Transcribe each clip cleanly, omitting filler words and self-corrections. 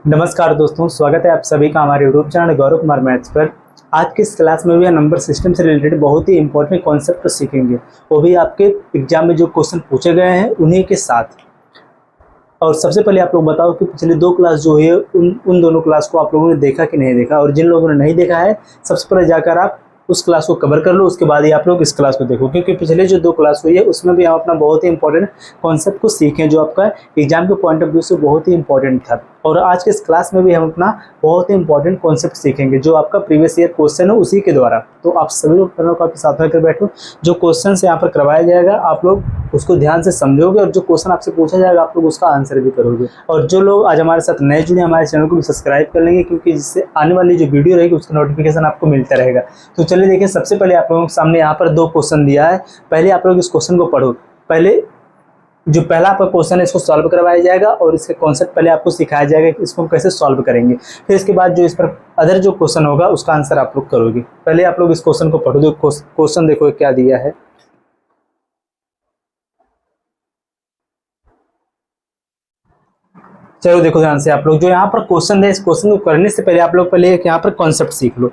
नमस्कार दोस्तों, स्वागत है आप सभी का हमारे YouTube channel Gaurav Kumar maths पर। आज की इस क्लास में भी नंबर सिस्टम से रिलेटेड बहुत ही इंपॉर्टेंट कॉन्सेप्ट को सीखेंगे, वो भी आपके एग्जाम में जो क्वेश्चन पूछे गए हैं उन्हीं के साथ। और सबसे पहले आप लोग बताओ कि पिछले दो क्लास जो है उन दोनों क्लास को आप लोगों ने देखा कि नहीं देखा, और जिन लोगों ने नहीं देखा है सबसे पहले जाकर आप उस क्लास को कवर कर लो, उसके बाद ही आप लोग इस क्लास को देखो, क्योंकि पिछले जो दो क्लास हुई है उसमें भी हम अपना बहुत ही इंपॉर्टेंट कॉन्सेप्ट को सीखें जो आपका एग्जाम के पॉइंट ऑफ व्यू से बहुत ही इंपॉर्टेंट था। और आज के इस क्लास में भी हम अपना बहुत ही इंपॉर्टेंट कॉन्सेप्ट सीखेंगे जो आपका प्रीवियस ईयर क्वेश्चन है उसी के द्वारा। तो आप सभी लोग पैनल को साथ में कर बैठो, जो क्वेश्चन यहाँ पर करवाया जाएगा आप लोग उसको ध्यान से समझोगे, और जो क्वेश्चन आपसे पूछा जाएगा आप लोग उसका आंसर भी करोगे। और जो लोग आज हमारे साथ नए जुड़े हमारे चैनल को भी सब्सक्राइब कर लेंगे, क्योंकि जिससे आने वाली जो वीडियो रहेगी उसका नोटिफिकेशन आपको मिलता रहेगा। तो चलिए देखिए, सबसे पहले आप लोगों के सामने यहाँ पर दो क्वेश्चन दिया है। पहले आप लोग इस क्वेश्चन को पढ़ो। पहले जो पहला आपका क्वेश्चन है इसको सॉल्व करवाया जाएगा और इसके कॉन्सेप्ट पहले आपको सिखाया जाएगा कि इसको कैसे सॉल्व करेंगे। फिर इसके बाद जो इस पर अदर जो क्वेश्चन होगा उसका आंसर आप लोग करोगे। पहले आप लोग इस क्वेश्चन को पढ़ो। क्वेश्चन देखो क्या दिया है। चलो देखो ध्यान से आप लोग, जो यहाँ पर क्वेश्चन है इस क्वेश्चन को करने से पहले आप लोग पहले एक यहाँ पर कॉन्सेप्ट सीख लो।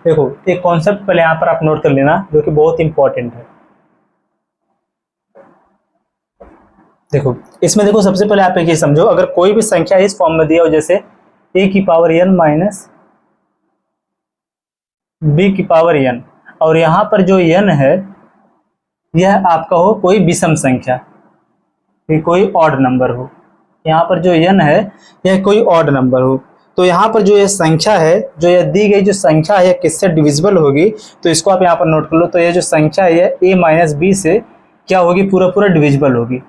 देखो एक कॉन्सेप्ट पहले यहाँ पर आप नोट कर लेना जो कि बहुत इंपॉर्टेंट है। देखो इसमें देखो सबसे पहले आप एक ये समझो, अगर कोई भी संख्या इस फॉर्म में दिया हो, जैसे a की पावर n माइनस b की पावर n, और यहाँ पर जो n है यह आपका हो कोई विषम संख्या, कोई ऑड नंबर हो। यहाँ पर जो n है यह कोई ऑड नंबर हो, तो यहाँ पर जो यह संख्या है, जो यह दी गई जो संख्या है किससे डिविजिबल होगी, तो इसको आप यहाँ पर नोट कर लो। तो यह जो संख्या है a माइनस बी से क्या होगी, पूरा डिविजिबल होगी।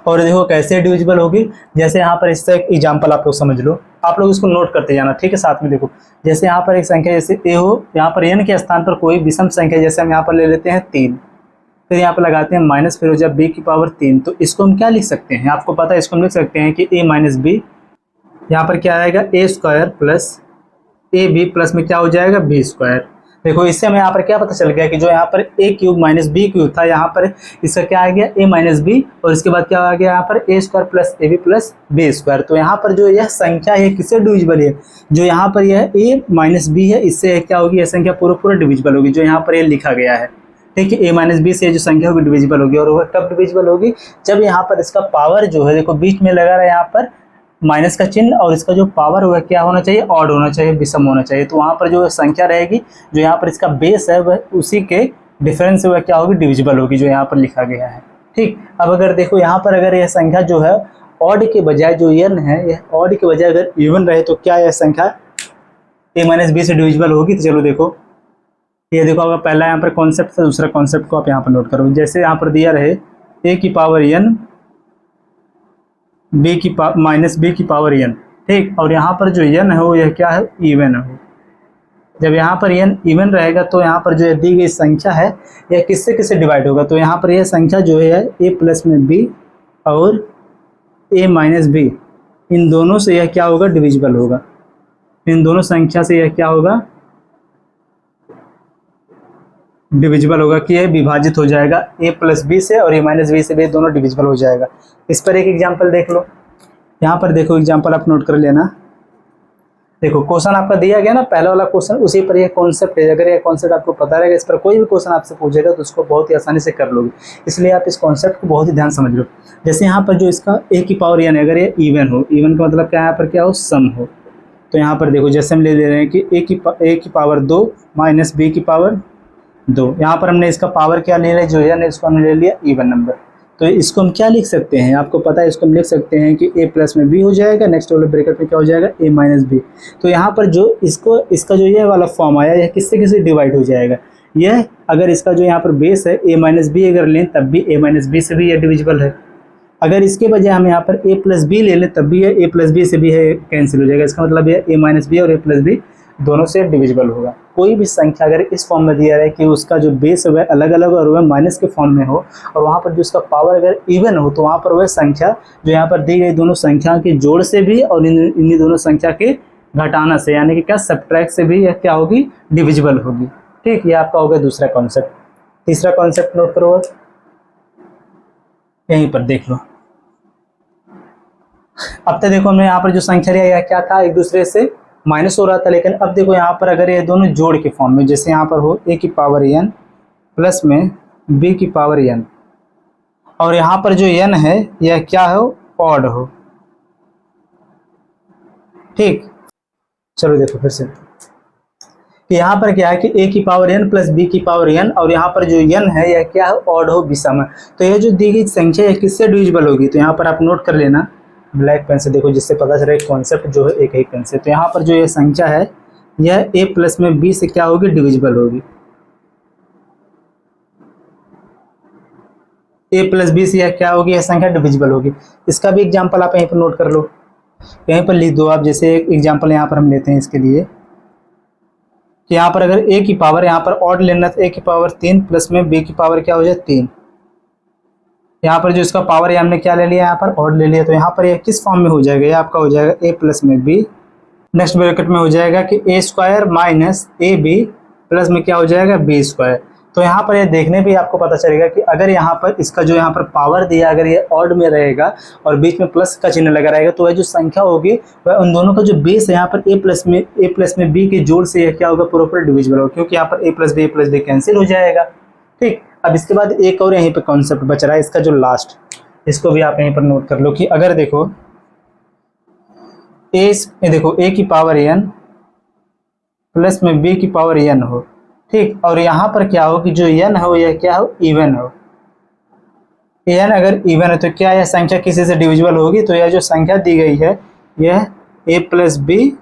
और देखो कैसे डिविजिबल होगी, जैसे यहाँ पर इसका एक एग्जांपल आप लोग समझ लो, आप लोग इसको नोट करते जाना, ठीक है। साथ में देखो जैसे यहाँ पर एक संख्या जैसे a हो, यहाँ पर n के स्थान पर कोई विषम संख्या, जैसे हम यहाँ पर ले लेते हैं 3, फिर यहाँ पर लगाते हैं माइनस, फिर हो जाए b की पावर 3, तो इसको हम क्या लिख सकते हैं, आपको पता है इसको हम लिख सकते हैं कि a माइनस बी, यहाँ पर क्या आएगा a square plus A B plus में क्या हो जाएगा b स्क्वायर। देखो इससे हमें यहाँ पर क्या पता चल गया कि जो यहाँ पर a cube minus B cube था, यहाँ पर इसका क्या आ गया a माइनस बी, और इसके बाद क्या आ गया यहाँ पर a square plus A B plus B square. तो यहाँ पर जो यह संख्या है किससे डिविजिबल है, जो यहाँ पर यह a माइनस बी है इससे क्या होगी, यह संख्या पूरा डिविजिबल होगी, जो यहाँ पर ये लिखा गया है, ठीक है। a माइनस बी से जो संख्या होगी डिविजिबल होगी, और वह कब डिविजिबल होगी, जब यहाँ पर इसका पावर जो है, देखो बीच में लगा रहा है यहाँ पर माइनस का चिन्ह, और इसका जो पावर होगा क्या होना चाहिए, ऑड होना चाहिए, विषम होना चाहिए। तो वहाँ पर जो संख्या रहेगी, जो यहाँ पर इसका बेस है वह उसी के डिफरेंस से वह क्या होगी, डिविजिबल होगी, जो यहाँ पर लिखा गया है, ठीक। अब अगर देखो यहाँ पर अगर यह संख्या जो है ऑड के बजाय जो n है, यह ऑड के बजाय अगर इवन रहे तो क्या यह संख्या a माइनस बी से डिविजिबल होगी। तो चलो देखो ये देखो, अगर पहला यहाँ पर कॉन्सेप्ट था, दूसरा कॉन्सेप्ट को आप यहाँ पर नोट करो। जैसे यहाँ पर दिया रहे a की पावर n b की माइनस बी की पावर n, ठीक, और यहाँ पर जो n है वो यह क्या है, इवन है। जब यहाँ पर n इवन रहेगा तो यहाँ पर जो दी गई संख्या है यह किससे किससे डिवाइड होगा, तो यहाँ पर यह संख्या जो है a प्लस में b और a माइनस b, इन दोनों से यह क्या होगा, डिविजिबल होगा। इन दोनों संख्या से यह क्या होगा, डिविजिबल होगा, कि यह विभाजित हो जाएगा a प्लस बी से, और a माइनस बी से भी दोनों डिविजिबल हो जाएगा। इस पर एक एग्जांपल देख लो। यहाँ पर देखो एग्जांपल आप नोट कर लेना। देखो क्वेश्चन आपका दिया गया ना, पहला वाला क्वेश्चन, उसी पर यह कॉन्सेप्ट है। अगर यह कॉन्सेप्ट आपको पता रहेगा, इस पर कोई भी क्वेश्चन आपसे पूछेगा तो उसको बहुत ही आसानी से कर लोगे, इसलिए आप इस कॉन्सेप्ट को बहुत ही ध्यान समझ लो। जैसे यहाँ पर जो इसका a की पावर n, अगर ये इवन हो, इवन का मतलब क्या है, यहाँ पर क्या हो, सम हो, तो यहाँ पर देखो जैसे हम ले रहे हैं कि a की पावर 2 माइनस b की पावर 2, यहाँ पर हमने इसका पावर क्या ले लिया, जो है इसको हमने ले लिया इवन नंबर। तो इसको हम क्या लिख सकते हैं, आपको पता है, इसको हम लिख सकते हैं कि a प्लस में b हो जाएगा, नेक्स्ट वाले ब्रैकेट में क्या हो जाएगा, a माइनस बी। तो यहाँ पर जो इसका जो ये वाला फॉर्म आया, यह किससे किससे डिवाइड हो जाएगा, यह अगर इसका जो यहाँ पर बेस है a माइनस बी अगर लें तब भी a माइनस बी से भी यह डिविजिबल है। अगर इसके बजाय हम यहाँ पर a प्लस बी ले लें तब भी यह a प्लस बी से भी है कैंसिल हो जाएगा। इसका मतलब यह a माइनस बी और a प्लस बी दोनों से डिविजिबल होगा। कोई भी संख्या अगर इस फॉर्म में दिया रहे कि उसका जो बेस है वह अलग अलग और वह माइनस के फॉर्म में हो, और वहाँ पर जो उसका पावर अगर इवन हो, तो वहाँ पर वह संख्या जो यहाँ पर दी गई दोनों संख्या के जोड़ से भी और इन्हीं दोनों संख्या के घटाना से, यानी कि क्या सब्ट्रैक्ट से भी यह क्या होगी, डिविजिबल होगी। ठीक, ये आपका हो गया दूसरा कॉन्सेप्ट। तीसरा कॉन्सेप्ट नोट करो, यहीं पर देख लो। अब तक देखो हमने यहाँ पर जो संख्या लिया क्या था, एक दूसरे से माइनस हो रहा था, लेकिन अब देखो यहाँ पर अगर ये दोनों जोड़ के फॉर्म में, जैसे यहाँ पर हो a की पावर n प्लस में b की पावर n, और यहाँ पर जो n है यह क्या हो, ऑड हो। ठीक, चलो देखो फिर से कि यहाँ पर क्या है कि a की पावर n प्लस b की पावर n, और यहाँ पर जो n है यह क्या है, ऑड हो विषम है। तो यह जो दी गई संख्या है किससे डिविजिबल होगी, तो यहाँ पर आप नोट कर लेना ब्लैक पेन से, देखो जिससे पता चले कॉन्सेप्ट जो है एक ही पेन से। तो यहाँ पर जो ये संख्या है यह a प्लस में b से क्या होगी, डिविजिबल होगी। a प्लस b से यह क्या होगी, यह संख्या डिविजिबल होगी। इसका भी एग्जाम्पल आप यहीं पर नोट कर लो, यहीं पर लिख दो आप। जैसे एक एग्जाम्पल यहाँ पर हम लेते हैं इसके लिए कि यहाँ पर अगर a की पावर यहाँ पर ऑड लेना तो a की पावर 3 प्लस में b की पावर क्या हो जाए 3। यहाँ पर जो इसका पावर है हमने क्या ले लिया, यहाँ पर ऑड ले लिया, तो यहाँ पर ये किस फॉर्म में हो जाएगा, ये आपका हो जाएगा a प्लस में b। नेक्स्ट ब्रैकेट में हो जाएगा कि a square minus A B plus में क्या हो जाएगा, b स्क्वायर। तो यहाँ पर ये देखने भी आपको पता चलेगा कि अगर यहाँ पर इसका जो यहाँ पर पावर दिया अगर ये ऑड में रहेगा और बीच में प्लस का चिन्ह लगा रहेगा, तो वह जो संख्या होगी वह उन दोनों का जो बेस है यहाँ पर a प्लस में b के जोड़ से यह क्या होगा, प्रॉपर डिविजिबल होगा, क्योंकि यहाँ पर a प्लस बी कैंसिल हो जाएगा। ठीक, अब इसके बाद एक और यहीं पर कॉन्सेप्ट बच रहा है, इसका जो लास्ट, इसको भी आप यहीं पर नोट कर लो कि अगर देखो a की पावर n प्लस में b की पावर n हो, ठीक, और यहाँ पर क्या हो कि जो n हो यह क्या हो, इवन हो। n अगर इवन है तो क्या यह संख्या किसी से डिविजिबल होगी, तो यह जो संख्या दी गई है यह a प्लस बी,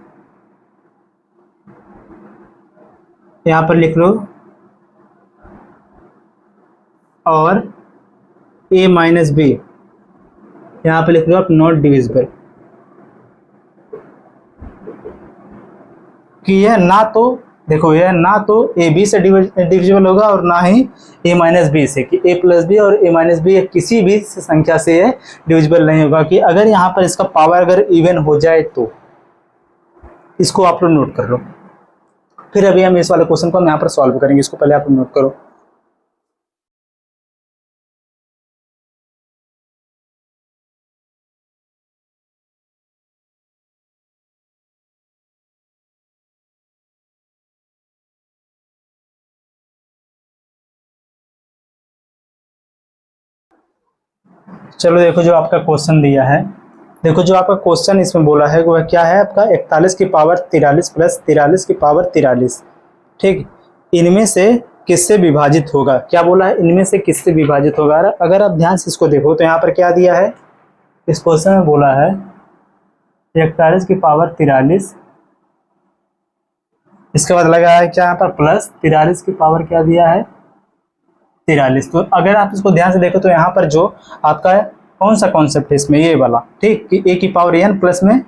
यहाँ पर लिख लो, और a माइनस बी, यहाँ पर लिख लो आप नॉट डिविजिबल, कि यह ना तो देखो यह ना तो ए बी से डिविजिबल होगा और ना ही ए माइनस बी से, कि ए प्लस बी और ए माइनस बी किसी भी संख्या से यह डिविजिबल नहीं होगा। कि अगर यहाँ पर इसका पावर अगर इवन हो जाए तो इसको आप लोग नोट कर लो। फिर अभी हम इस वाले क्वेश्चन को हम यहाँ पर सॉल्व करेंगे, इसको पहले आप नोट करो। चलो देखो जो आपका क्वेश्चन दिया है, देखो जो आपका क्वेश्चन इसमें बोला है वह क्या है आपका 41 की पावर 43 प्लस 43 की पावर 43। ठीक, इनमें से किससे विभाजित होगा, क्या बोला है, इनमें से किससे विभाजित होगा। अगर आप ध्यान से इसको देखो तो यहाँ पर क्या दिया है, इस क्वेश्चन में बोला है 41 की पावर 43, इसके बाद लगा है क्या यहाँ पर प्लस 43 की पावर क्या दिया है 43। तो अगर आप इसको ध्यान से देखो तो यहाँ पर जो आपका कौन सा कॉन्सेप्ट है इसमें, ये वाला, ठीक, कि a की पावर n प्लस में,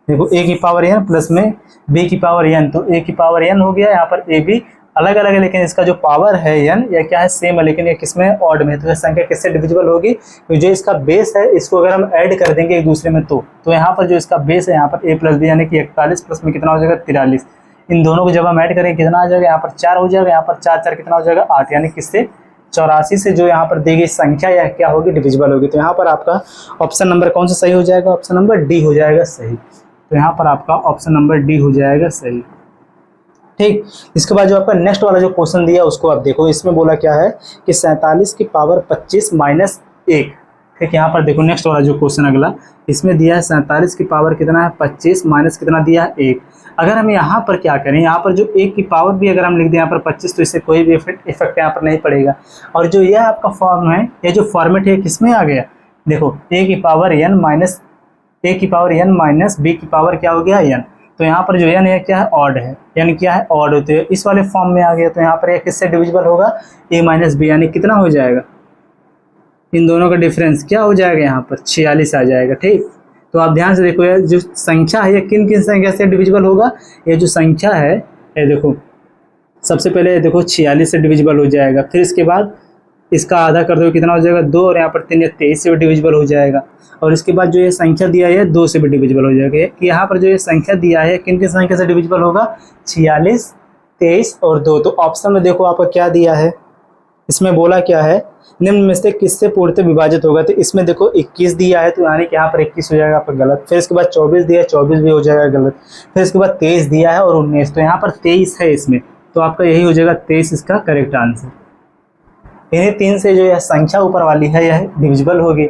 देखो a की पावर n प्लस में b की पावर n, तो a की पावर n हो गया, यहाँ पर a b अलग अलग है, लेकिन इसका जो पावर है n या क्या है सेम है, लेकिन ये किसमें ऑड में, तो यह संख्या किससे डिविजिबल होगी, तो जो इसका बेस है इसको अगर हम ऐड कर देंगे एक दूसरे में तो यहाँ पर जो इसका बेस है यहाँ पर a प्लस बी यानी कि 41 प्लस में कितना हो जाएगा 43, इन दोनों को जब हम ऐड करेंगे कितना आ जाएगा, यहाँ पर 4 हो जाएगा, यहाँ पर 4 4 कितना हो जाएगा 8, यानी किससे 84 से जो यहाँ पर दी गई संख्या यह क्या होगी, डिविजिबल होगी। तो यहाँ पर आपका ऑप्शन नंबर कौन सा सही हो जाएगा, ऑप्शन नंबर डी हो जाएगा सही। तो यहाँ पर आपका ऑप्शन नंबर डी हो जाएगा सही। ठीक, इसके बाद जो आपका नेक्स्ट वाला जो क्वेश्चन दिया उसको आप देखो, इसमें बोला क्या है कि 47 की पावर 25 माइनस 1। ठीक, यहाँ पर देखो नेक्स्ट वाला जो क्वेश्चन अगला, इसमें दिया है 47 की पावर कितना है 25 माइनस कितना दिया है 1। अगर हम यहाँ पर क्या करें, यहाँ पर जो 1 की पावर भी अगर हम लिख दें यहाँ पर 25, तो इससे कोई भी इफेक्ट यहाँ पर नहीं पड़ेगा। और जो यह आपका फॉर्म है, ये जो फॉर्मेट है किसमें आ गया, देखो a की पावर n माइनस b की पावर क्या हो गया n, तो यहाँ पर जो n है क्या है ऑड है, यानी क्या है ऑड होते हैं, इस वाले फॉर्म में आ गया। तो यहाँ पर यह किससे डिविजिबल होगा, a माइनस बी, यानी कितना हो जाएगा, इन दोनों का डिफरेंस क्या हो जाएगा, यहाँ पर 46 आ जाएगा। ठीक, तो आप ध्यान से देखो ये जो संख्या है ये किन किन संख्या से डिविजिबल होगा, ये जो संख्या है ये देखो सबसे पहले देखो 46 से डिविजिबल हो जाएगा, फिर इसके बाद इसका आधा कर दो कितना हो जाएगा 2, और यहाँ पर 3 या 23 से भी डिविजिबल हो जाएगा। और इसके बाद जो ये संख्या दिया है 2 से भी डिविजिबल हो जाएगा। यहाँ पर जो ये संख्या दिया है किन किन संख्या से डिविजिबल होगा, 46 23 और 2। तो ऑप्शन में देखो आपका क्या दिया है, इसमें बोला क्या है, निम्न में से किससे पूर्णतः विभाजित होगा। तो इसमें देखो 21 दिया है, तो यानी कि यहाँ पर 21 हो जाएगा आपका गलत। फिर इसके बाद 24 दिया है, 24 भी हो जाएगा गलत। फिर इसके बाद 23 दिया है और 19, तो यहाँ पर 23 है इसमें, तो आपका यही हो जाएगा 23 इसका करेक्ट आंसर। इन्हीं 3 से जो यह संख्या ऊपर वाली है यह डिविजिबल होगी।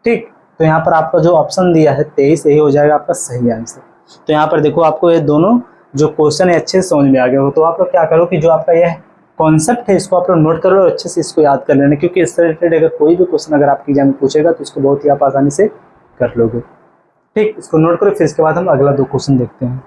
ठीक, तो यहाँ पर आपका जो ऑप्शन दिया है 23 यही हो जाएगा आपका सही आंसर। तो यहाँ पर देखो आपको ये दोनों जो क्वेश्चन है अच्छे से समझ में आ गया हो, तो आप लोग क्या करो कि जो आपका यह कॉन्सेप्ट है इसको आप लोग नोट कर लो और अच्छे से इसको याद कर लेना, क्योंकि इससे रिलेटेड अगर कोई भी क्वेश्चन अगर आपकी एग्जाम में पूछेगा तो इसको बहुत ही आप आसानी से कर लोगे। ठीक, इसको नोट करो, फिर इसके बाद हम अगला 2 क्वेश्चन देखते हैं।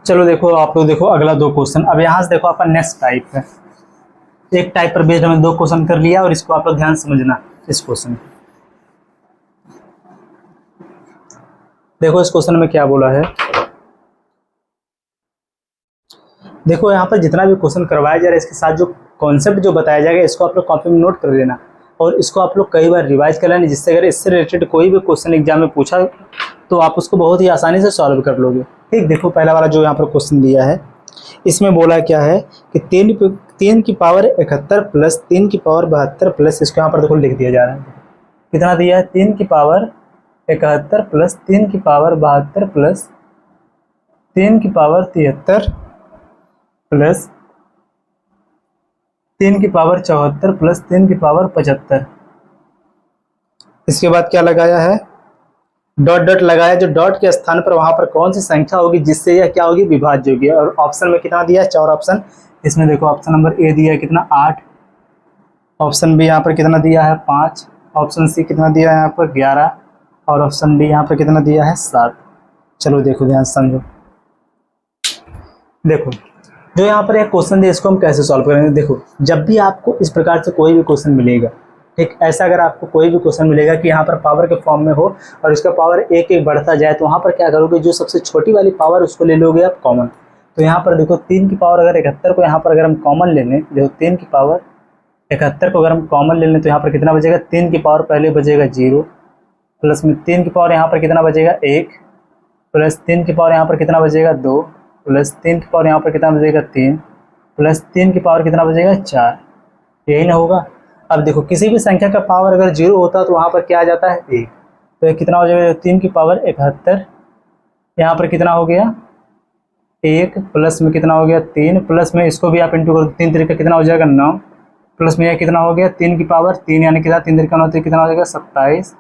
चलो देखो आप लोग देखो अगला 2 क्वेश्चन। अब यहाँ से देखो आपका नेक्स्ट टाइप है, एक टाइप पर बेस्ड हमने 2 क्वेश्चन कर लिया और इसको आप लोग ध्यान समझना। इस क्वेश्चन देखो, इस क्वेश्चन में क्या बोला है, देखो यहाँ पर जितना भी क्वेश्चन करवाया जा रहा है इसके साथ जो कॉन्सेप्ट जो बताया जाएगा इसको आप लोग कॉपी में नोट कर लेना और इसको आप लोग कई बार रिवाइज कर लेना, जिससे अगर इससे रिलेटेड कोई भी क्वेश्चन एग्जाम में पूछा तो आप उसको बहुत ही आसानी से सॉल्व कर लोगे। ठीक, देखो पहला वाला जो यहाँ पर क्वेश्चन दिया है इसमें बोला क्या है कि 3 की पावर 71 प्लस 3 की पावर 72 प्लस, इसको यहाँ पर देखो लिख दिया जा रहा है, कितना दिया है 3 की पावर 71 प्लस 3 की पावर 72 प्लस 3 की पावर 73 प्लस 3 की पावर 74 प्लस 3 की पावर 75। इसके बाद क्या लगाया है, डॉट डॉट लगाया, जो डॉट के स्थान पर वहां पर कौन सी संख्या होगी जिससे यह क्या होगी, विभाज्य होगी। और ऑप्शन में कितना दिया है, 4 ऑप्शन। इसमें देखो ऑप्शन नंबर ए दिया है कितना 8, ऑप्शन बी यहाँ पर कितना दिया है 5, ऑप्शन सी कितना दिया है यहाँ पर 11 और ऑप्शन डी यहाँ पर कितना दिया है 7। चलो देखो ध्यान समझो, देखो जो यहाँ पर एक क्वेश्चन दिया इसको हम कैसे सॉल्व करेंगे। देखो जब भी आपको इस प्रकार से कोई भी क्वेश्चन मिलेगा, ठीक, ऐसा अगर आपको कोई भी क्वेश्चन मिलेगा कि यहाँ पर पावर के फॉर्म में हो और इसका पावर एक एक बढ़ता जाए, तो वहाँ पर क्या करोगे, जो सबसे छोटी वाली पावर उसको ले लोगे आप कॉमन। तो यहाँ पर देखो 3 की पावर अगर 71 को यहाँ पर अगर हम कॉमन ले लें, देखो 3 की पावर 71 को अगर हम कॉमन ले लें तो यहाँ पर कितना बचेगा, 3 की पावर पहले बचेगा 0 प्लस में 3 की पावर यहाँ पर कितना बचेगा 1 प्लस 3 की पावर यहाँ पर कितना बचेगा 2 प्लस 3 की पावर यहाँ पर कितना बचेगा 3 प्लस 3 की पावर कितना बचेगा 4। यही ना होगा। अब देखो किसी भी संख्या का पावर अगर 0 होता तो वहाँ पर क्या आ जाता है 1, तो ये कितना हो जाएगा 3 की पावर 71, यहाँ पर कितना हो गया 1 प्लस में कितना हो गया 3 प्लस में इसको भी आप इंटू करो, 3 तरीका कितना हो जाएगा 9 प्लस में यह कितना हो गया 3 की पावर 3 यानी कितना 3 तरीका 9 तरीका कितना हो जाएगा 27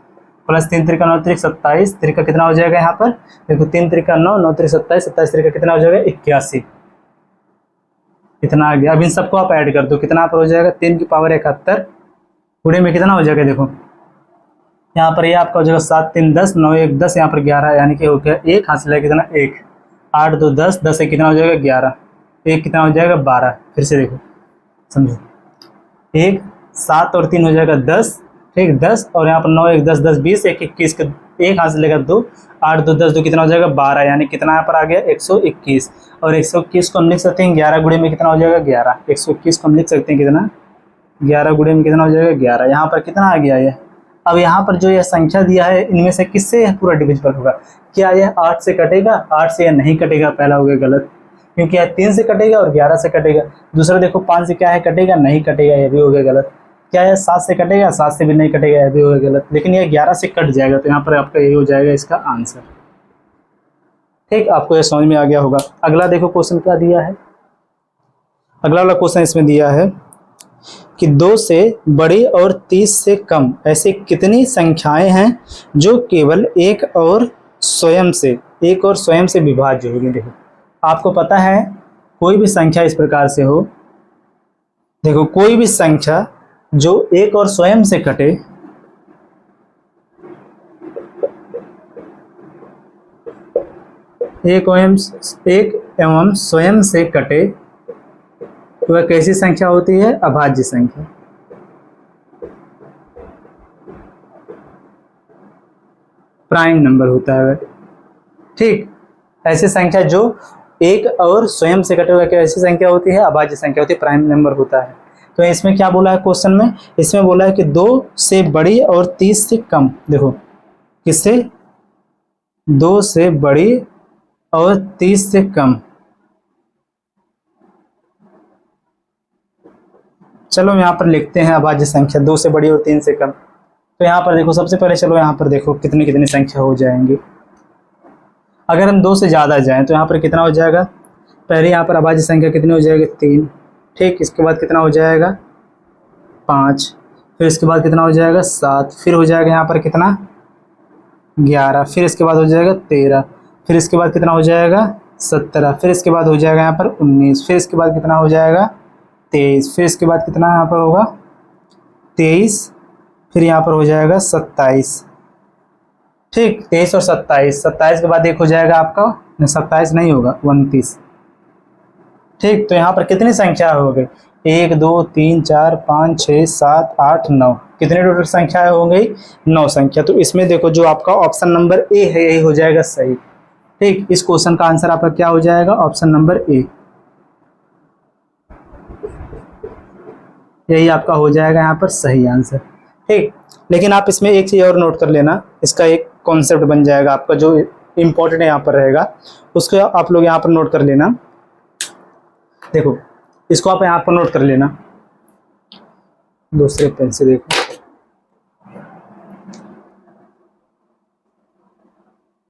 प्लस 3 तरीका 9 तरीका 27 तरीका कितना हो जाएगा यहाँ पर, देखो 3 तरीका 9 9 तरीका 27 27 तरीका कितना हो जाएगा 81, कितना आ गया। अब इन सबको आप ऐड कर दो, कितना पर हो जाएगा 3 की पावर 71 पूरे में कितना हो जाएगा, देखो यहाँ पर ये आपका हो जाएगा 7 3 10 9 1 10, यहाँ पर 11 यानी कि हो गया 1 हासिल है कितना 1, 8 2 10 10 एक कितना हो जाएगा 11, 1 कितना हो जाएगा 12। फिर से देखो समझो, 1 7 और 3 हो जाएगा 10, ठीक 10 और यहाँ पर 9 1 10 10 20 1 21 का 1 हाथ से लेकर 2 8 2 10 2 कितना हो जाएगा 12, यानी कितना यहाँ पर आ गया 121। और 121 को हम लिख सकते हैं 11 गुणे में कितना हो जाएगा 11, 121 को हम लिख सकते हैं कितना 11 गुणे में कितना हो जाएगा 11। यहाँ पर कितना आ गया ये। अब यहाँ पर जो यह संख्या दिया है इनमें से किससे यह पूरा डिविजिबल होगा, क्या यह 8 से कटेगा, 8 से यह नहीं कटेगा, पहला हो गया गलत, क्योंकि यह 3 से कटेगा और 11 से कटेगा। दूसरा देखो 5 से क्या है कटेगा, नहीं कटेगा, यह भी हो गया गलत। क्या यह 7 से कटेगा, 7 से भी नहीं कटेगा, यह भी हो गया गलत। लेकिन यह 11 से कट जाएगा, तो यहाँ पर आपका यही हो जाएगा इसका आंसर। ठीक, आपको यह समझ में आ गया होगा। अगला देखो क्वेश्चन क्या दिया है, अगला वाला क्वेश्चन इसमें दिया है कि 2 से बड़ी और 30 से कम ऐसी कितनी संख्याएं हैं जो केवल एक और स्वयं से विभाज्य होगी। देखो आपको पता है कोई भी संख्या इस प्रकार से हो, देखो कोई भी संख्या जो एक और स्वयं से कटे, एक एवं स्वयं से कटे, तो वह कैसी संख्या होती है, अभाज्य संख्या। प्राइम नंबर होता है वह। ठीक, ऐसी संख्या जो एक और स्वयं से कटे हुए की ऐसी संख्या होती है, अभाज्य संख्या होती है, प्राइम नंबर होता है। तो इसमें क्या बोला है क्वेश्चन में, इसमें बोला है कि 2 से बड़ी और 30 से कम। देखो किससे, 2 से बड़ी और 30 से कम। चलो यहाँ पर लिखते हैं अभाज्य संख्या 2 से बड़ी और 3 से कम। तो यहाँ पर देखो सबसे पहले चलो यहाँ पर देखो कितनी कितनी संख्या हो जाएंगी। अगर हम 2 से ज़्यादा जाएं तो यहाँ पर कितना हो जाएगा, पहले यहाँ पर अभाज्य संख्या कितनी हो जाएगी, 3। ठीक, इसके बाद कितना हो जाएगा, 5। फिर इसके बाद कितना हो जाएगा, 7। फिर हो जाएगा यहाँ पर कितना, 11। फिर इसके बाद हो जाएगा 13। फिर इसके बाद कितना हो जाएगा, 17। फिर इसके बाद हो जाएगा यहाँ पर 19। फिर इसके बाद कितना हो जाएगा, 23। फिर इसके बाद कितना यहाँ पर होगा, 23। फिर यहाँ पर हो जाएगा 27। ठीक, 23 और 27। 27 के बाद एक हो जाएगा आपका, 27 नहीं होगा, 29। ठीक, तो यहाँ पर कितनी संख्या हो गई, 1 2 3 4 5 6 7 8 9, कितने टोटल संख्या हो गई, 9 संख्या। तो इसमें देखो जो आपका ऑप्शन नंबर ए है यही हो जाएगा सही। ठीक, इस क्वेश्चन का आंसर आपका क्या हो जाएगा, ऑप्शन नंबर ए, यही आपका हो जाएगा यहाँ पर सही आंसर। ठीक, लेकिन आप इसमें एक चीज़ और नोट कर लेना, इसका एक कॉन्सेप्ट बन जाएगा आपका जो इम्पोर्टेंट यहाँ पर रहेगा, उसको आप लोग यहाँ पर नोट कर लेना। देखो इसको आप यहाँ पर नोट कर लेना, दूसरे पेन से देखो,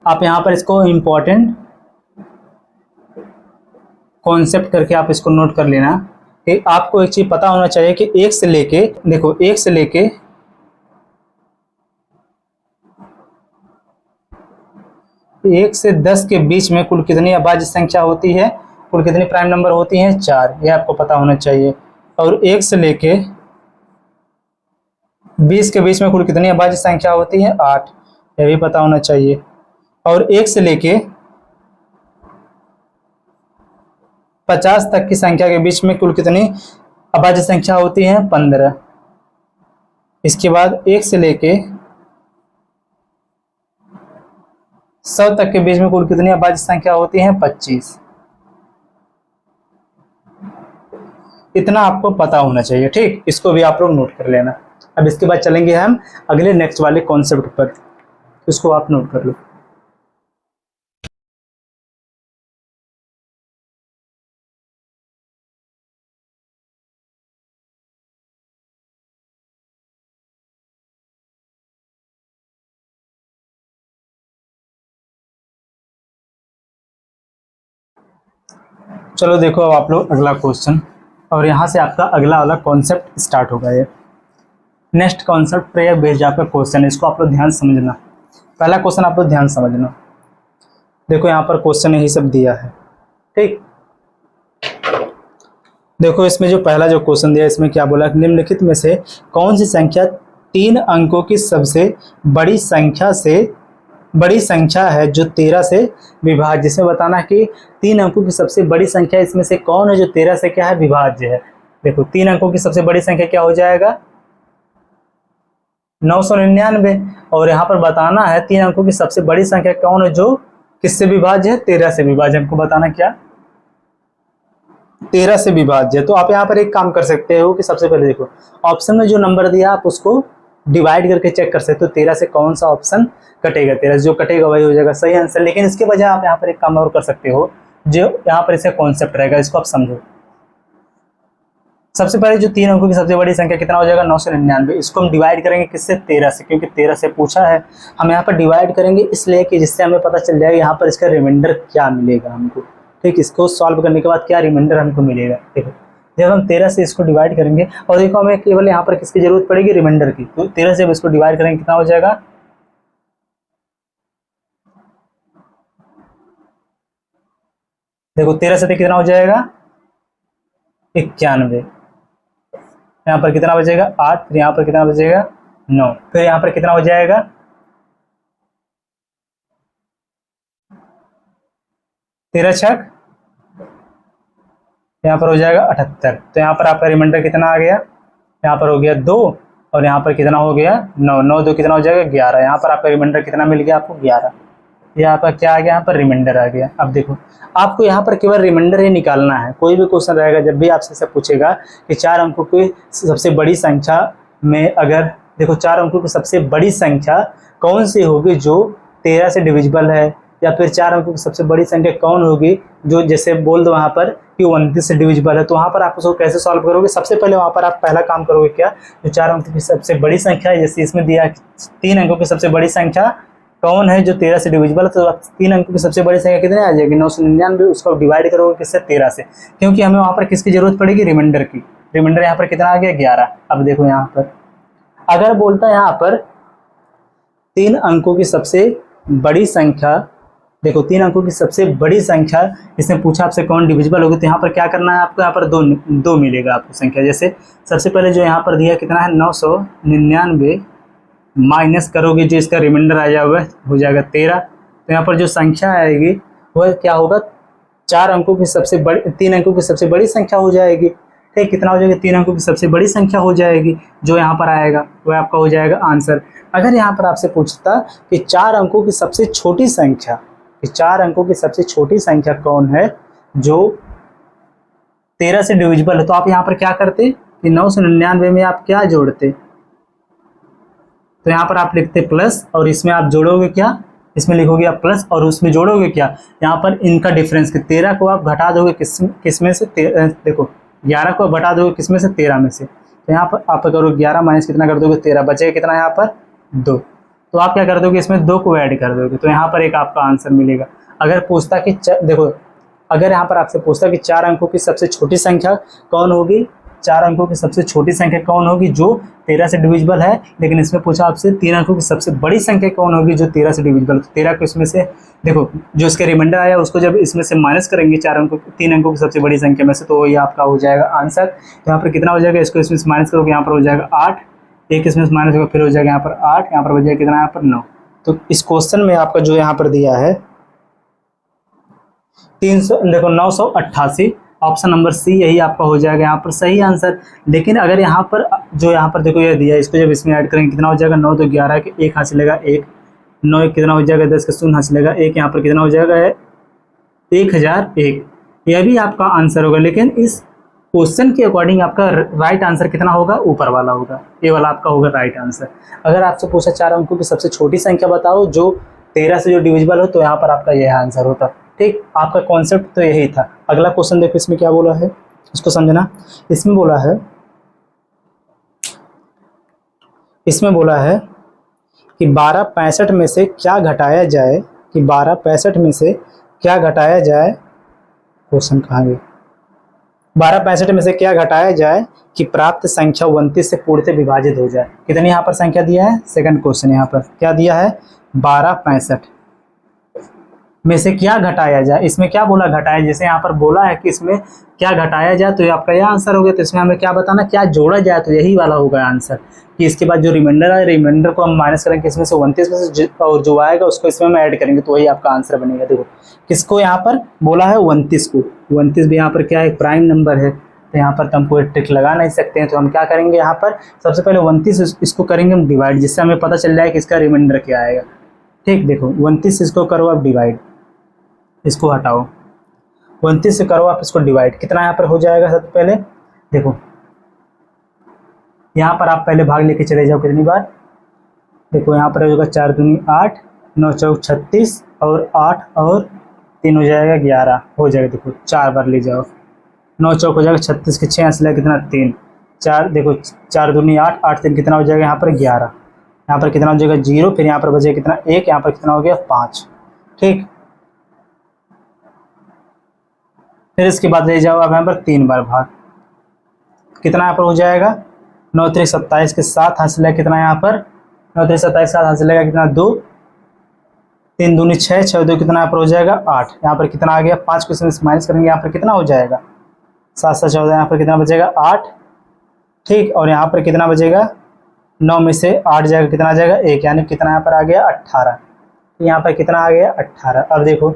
आप यहाँ पर इसको इम्पोर्टेंट कॉन्सेप्ट करके आप इसको नोट कर लेना कि आपको एक चीज पता होना चाहिए कि 1 से लेके, देखो 1 से लेके 1 से 10 के बीच में कुल कितनी अभाज्य संख्या होती है, कुल कितनी प्राइम नंबर होती हैं, 4। ये आपको पता होना चाहिए। और 1 से लेके 20 के बीच में कुल कितनी अभाज्य संख्या होती है, 8। यह भी पता होना चाहिए। और 1 से लेके 50 तक की संख्या के बीच में कुल कितनी अभाज्य संख्या होती है, 15। इसके बाद 1 से लेके 100 तक के बीच में कुल कितनी अभाज्य संख्या होती है, 25। इतना आपको पता होना चाहिए। ठीक, इसको भी आप लोग नोट कर लेना। अब इसके बाद चलेंगे हम अगले नेक्स्ट वाले कॉन्सेप्ट पर, इसको आप नोट कर लो। चलो देखो अब आप लोग अगला क्वेश्चन, और यहाँ से आपका अगला वाला कॉन्सेप्ट स्टार्ट होगा। ये नेक्स्ट कॉन्सेप्ट प्रेयर बेस्ड आपका क्वेश्चन है, इसको आप लोग ध्यान समझना। पहला क्वेश्चन आप लोग ध्यान समझना, देखो यहाँ पर क्वेश्चन यही सब दिया है। ठीक, देखो इसमें जो पहला जो क्वेश्चन दिया इसमें क्या बोला, निम्नलिखित में से कौन सी संख्या 3 अंकों की सबसे बड़ी संख्या है जो 13 से विभाज्य। जिसमें बताना है कि 3 अंकों की सबसे बड़ी संख्या इसमें से कौन है जो 13 से क्या है, विभाज्य है। देखो 3 अंकों की सबसे बड़ी संख्या क्या हो जाएगा, 999। और यहाँ पर बताना है 3 अंकों की सबसे बड़ी संख्या कौन है जो किससे विभाज्य है, 13 से विभाज्य। हमको बताना क्या, 13 से विभाज्य। तो आप यहाँ पर एक काम कर सकते हो कि सबसे पहले देखो ऑप्शन में जो नंबर दिया आप उसको डिवाइड करके चेक कर सकते हो 13 से कौन सा ऑप्शन कटेगा, 13 जो कटेगा वही हो जाएगा सही आंसर। लेकिन इसके बजाय आप यहाँ पर एक काम और कर सकते हो, जो यहाँ पर इसका कॉन्सेप्ट रहेगा इसको आप समझो। सबसे पहले जो 3 अंकों की सबसे बड़ी संख्या कितना हो जाएगा, 999। इसको हम डिवाइड करेंगे किससे, 13 से, क्योंकि 13 से पूछा है। हम यहाँ पर डिवाइड करेंगे इसलिए कि जिससे हमें पता चल जाएगा यहाँ पर इसका रिमाइंडर क्या मिलेगा हमको। ठीक, इसको सॉल्व करने के बाद क्या रिमाइंडर हमको मिलेगा। देखो जब हम 13 से इसको डिवाइड करेंगे, और देखो हमें केवल यहाँ पर किसकी जरूरत पड़ेगी, रिमाइंडर की। तो 13 से इसको डिवाइड करेंगे कितना हो जाएगा, देखो 13 से कितना हो जाएगा, 91। यहाँ पर कितना बचेगा, 8। फिर यहाँ पर कितना बचेगा, 9। फिर यहाँ पर कितना हो जाएगा, 13 छक, यहाँ पर हो जाएगा 78। तो यहाँ पर आपका रिमाइंडर कितना आ गया, यहाँ पर हो गया 2, और यहाँ पर कितना हो गया, 9। 9 2 कितना हो जाएगा, 11। यहाँ पर आपका रिमाइंडर कितना मिल गया आपको, 11। ये आपका क्या आ गया, यहाँ पर रिमाइंडर आ गया। अब देखो आपको यहाँ पर केवल रिमाइंडर ही निकालना है। कोई भी क्वेश्चन रहेगा जब भी आपसे सब पूछेगा कि 4 अंकों की सबसे बड़ी संख्या में, अगर देखो 4 अंकों की सबसे बड़ी संख्या कौन सी होगी जो 13 से डिविजिबल है, या फिर 4 अंकों की सबसे बड़ी संख्या कौन होगी जो जैसे बोल दो वहाँ पर कि 29 से डिविजिबल है, तो वहाँ पर आप उसको कैसे सॉल्व करोगे। सबसे पहले वहाँ पर आप पहला काम करोगे क्या, जो 4 अंकों की सबसे बड़ी संख्या है, जैसे इसमें दिया 3 अंकों की सबसे बड़ी संख्या कौन है जो 13 से डिविजिबल है, तो आप 3 अंकों की सबसे बड़ी संख्या कितने आ जाएगी 999, उसको डिवाइड करोगे किससे 13 से, क्योंकि हमें वहाँ पर किसकी जरूरत पड़ेगी, रिमाइंडर की। रिमाइंडर यहाँ पर कितना आ गया 11। अब देखो यहाँ पर अगर बोलता है यहाँ पर 3 अंकों की सबसे बड़ी संख्या, देखो 3 अंकों की सबसे बड़ी संख्या इसने पूछा आपसे कौन डिविजिबल होगी, तो यहाँ पर क्या करना है आपको, यहाँ पर दो मिलेगा आपको संख्या। जैसे सबसे पहले जो यहाँ पर दिया कितना है 999 माइनस करोगे जो इसका रिमाइंडर आ जाएगा हो जाएगा 13, तो यहाँ पर जो संख्या आएगी वह क्या होगा 4 अंकों की सबसे बड़ी 3 अंकों की सबसे बड़ी संख्या हो जाएगी। ठीक, कितना हो जाएगा 3 अंकों की सबसे बड़ी संख्या हो जाएगी, जो यहाँ पर आएगा वह आपका हो जाएगा आंसर। अगर यहाँ पर आपसे पूछता कि 4 अंकों की सबसे छोटी संख्या, कि 4 अंकों की सबसे छोटी संख्या कौन है जो 13 से डिविजिबल है, तो आप यहाँ पर क्या करते कि 999 में आप क्या जोड़ते, तो यहाँ पर आप लिखते प्लस और इसमें आप जोड़ोगे क्या, इसमें लिखोगे आप प्लस और उसमें जोड़ोगे क्या, यहाँ पर इनका डिफरेंस कि 13 को आप घटा दोगे किस में से, देखो 11 को घटा दोगे किस में से 13 में से, तो यहाँ पर आप करोगे 11 माइनस कितना कर दोगे 13, बचेगा कितना यहाँ पर 2, तो आप क्या कर दोगे इसमें 2 को ऐड कर दोगे, तो यहाँ पर एक आपका आंसर मिलेगा। अगर पूछता कि देखो अगर यहाँ पर आपसे पूछता कि 4 अंकों की सबसे छोटी संख्या कौन होगी, 4 अंकों की सबसे छोटी संख्या कौन होगी जो 13 से डिविजिबल है, लेकिन इसमें पूछा आपसे 3 अंकों की सबसे बड़ी संख्या कौन होगी जो 13 से डिविजिबल, तो 13 को इसमें से देखो जो इसके रिमाइंडर आया उसको जब इसमें से माइनस करेंगे 3 अंकों की सबसे बड़ी संख्या में से, तो वही आपका हो जाएगा आंसर। तो यहाँ पर कितना हो जाएगा, इसको इसमें से माइनस करोगे यहाँ पर हो जाएगा 8, एक इसमें से माइनस होगा फिर हो जाएगा यहाँ पर 8, यहाँ पर हो जाएगा कितना यहाँ पर 9। तो इस क्वेश्चन में आपका जो यहाँ पर दिया है 988, ऑप्शन नंबर सी यही आपका हो जाएगा यहाँ पर सही आंसर। लेकिन अगर यहाँ पर जो यहाँ पर देखो ये दिया इसको जब इसमें ऐड करेंगे कितना हो जाएगा 9 तो 11 के 1 हासिलेगा 1, 9 कितना हो जाएगा 10 का 0 हासिलेगा 1, यहाँ पर कितना हो जाएगा 1001, यह भी आपका आंसर होगा। लेकिन इस क्वेश्चन के अकॉर्डिंग आपका राइट आंसर कितना होगा, ऊपर वाला होगा, ये वाला आपका होगा राइट आंसर। अगर आपसे पूछा 4 अंकों की सबसे छोटी संख्या बताओ जो 13 से जो डिविजिबल हो, तो यहाँ पर आपका यह आंसर होता। ठीक, आपका कॉन्सेप्ट तो यही था। अगला क्वेश्चन देखो इसमें क्या बोला है, इसको समझना। इसमें बोला है कि 1265 में से क्या घटाया जाए, कि 1265 में से क्या घटाया जाए, क्वेश्चन कहाँ गया, 1265 में से क्या घटाया जाए कि प्राप्त संख्या 29 से पूर्णतः विभाजित हो जाए। कितनी यहाँ पर संख्या दिया है, सेकंड क्वेश्चन यहाँ पर क्या दिया है 1265 में से क्या घटाया जाए। इसमें क्या बोला घटाया, जैसे यहाँ पर बोला है कि इसमें क्या घटाया जाए तो ये आपका यह आंसर हो गया। तो इसमें हमें क्या बताना, क्या जोड़ा जाए, तो यही वाला होगा आंसर। कि इसके बाद जो रिमाइंडर है, रिमाइंडर को हम माइनस करेंगे इसमें से 29 में से, और जो आएगा उसको इसमें हम ऐड करेंगे, तो वही आपका आंसर बनेगा। देखो किसको यहाँ पर बोला है 29 को, 29 भी यहाँ पर क्या है प्राइम नंबर है, तो यहाँ पर तो हम कोई ट्रिक लगा नहीं सकते हैं। तो हम क्या करेंगे यहाँ पर सबसे पहले 29 इसको करेंगे हम डिवाइड, जिससे हमें पता चल जाए कि इसका रिमाइंडर क्या आएगा। ठीक, देखो 29 इसको करो आप डिवाइड, इसको हटाओ, 29 से करो आप इसको डिवाइड, कितना यहाँ पर हो जाएगा। सबसे पहले देखो यहाँ पर आप पहले भाग लेके चले जाओ कितनी बार, देखो यहाँ पर होगा 4 दूनी 8, 9 चौक 36 और 8 और 3 हो जाएगा 11 हो जाएगा। देखो 4 बार ले जाओ, 9 चौक हो जाएगा 36 के 6 असला कितना 3, 4 देखो 4 दूनी 8, 8 3 कितना हो जाएगा यहाँ पर 11, यहाँ पर कितना हो जाएगा 0, फिर यहाँ पर बचेगा कितना 1, यहाँ पर कितना हो गया 5। ठीक, फिर इसके बाद ले जाओ आप यहाँ पर 3 बार भाग, कितना यहाँ पर हो जाएगा 9 3 27 के 7 हासिल है कितना यहाँ पर 9 3 27 7 हासिल है कितना 2, 3 दूनी 6, 6 2 कितना यहाँ पर हो जाएगा 8, यहाँ पर कितना आ गया 5 को इसमें माइनस करेंगे यहाँ पर कितना हो जाएगा 7 7 14, यहाँ पर कितना बचेगा 8। ठीक, और यहाँ पर कितना बचेगा 9 में से 8 जाएगा कितना आ जाएगा 1, यानी कितना यहाँ पर आ गया 18, यहाँ पर कितना आ गया 18। अब देखो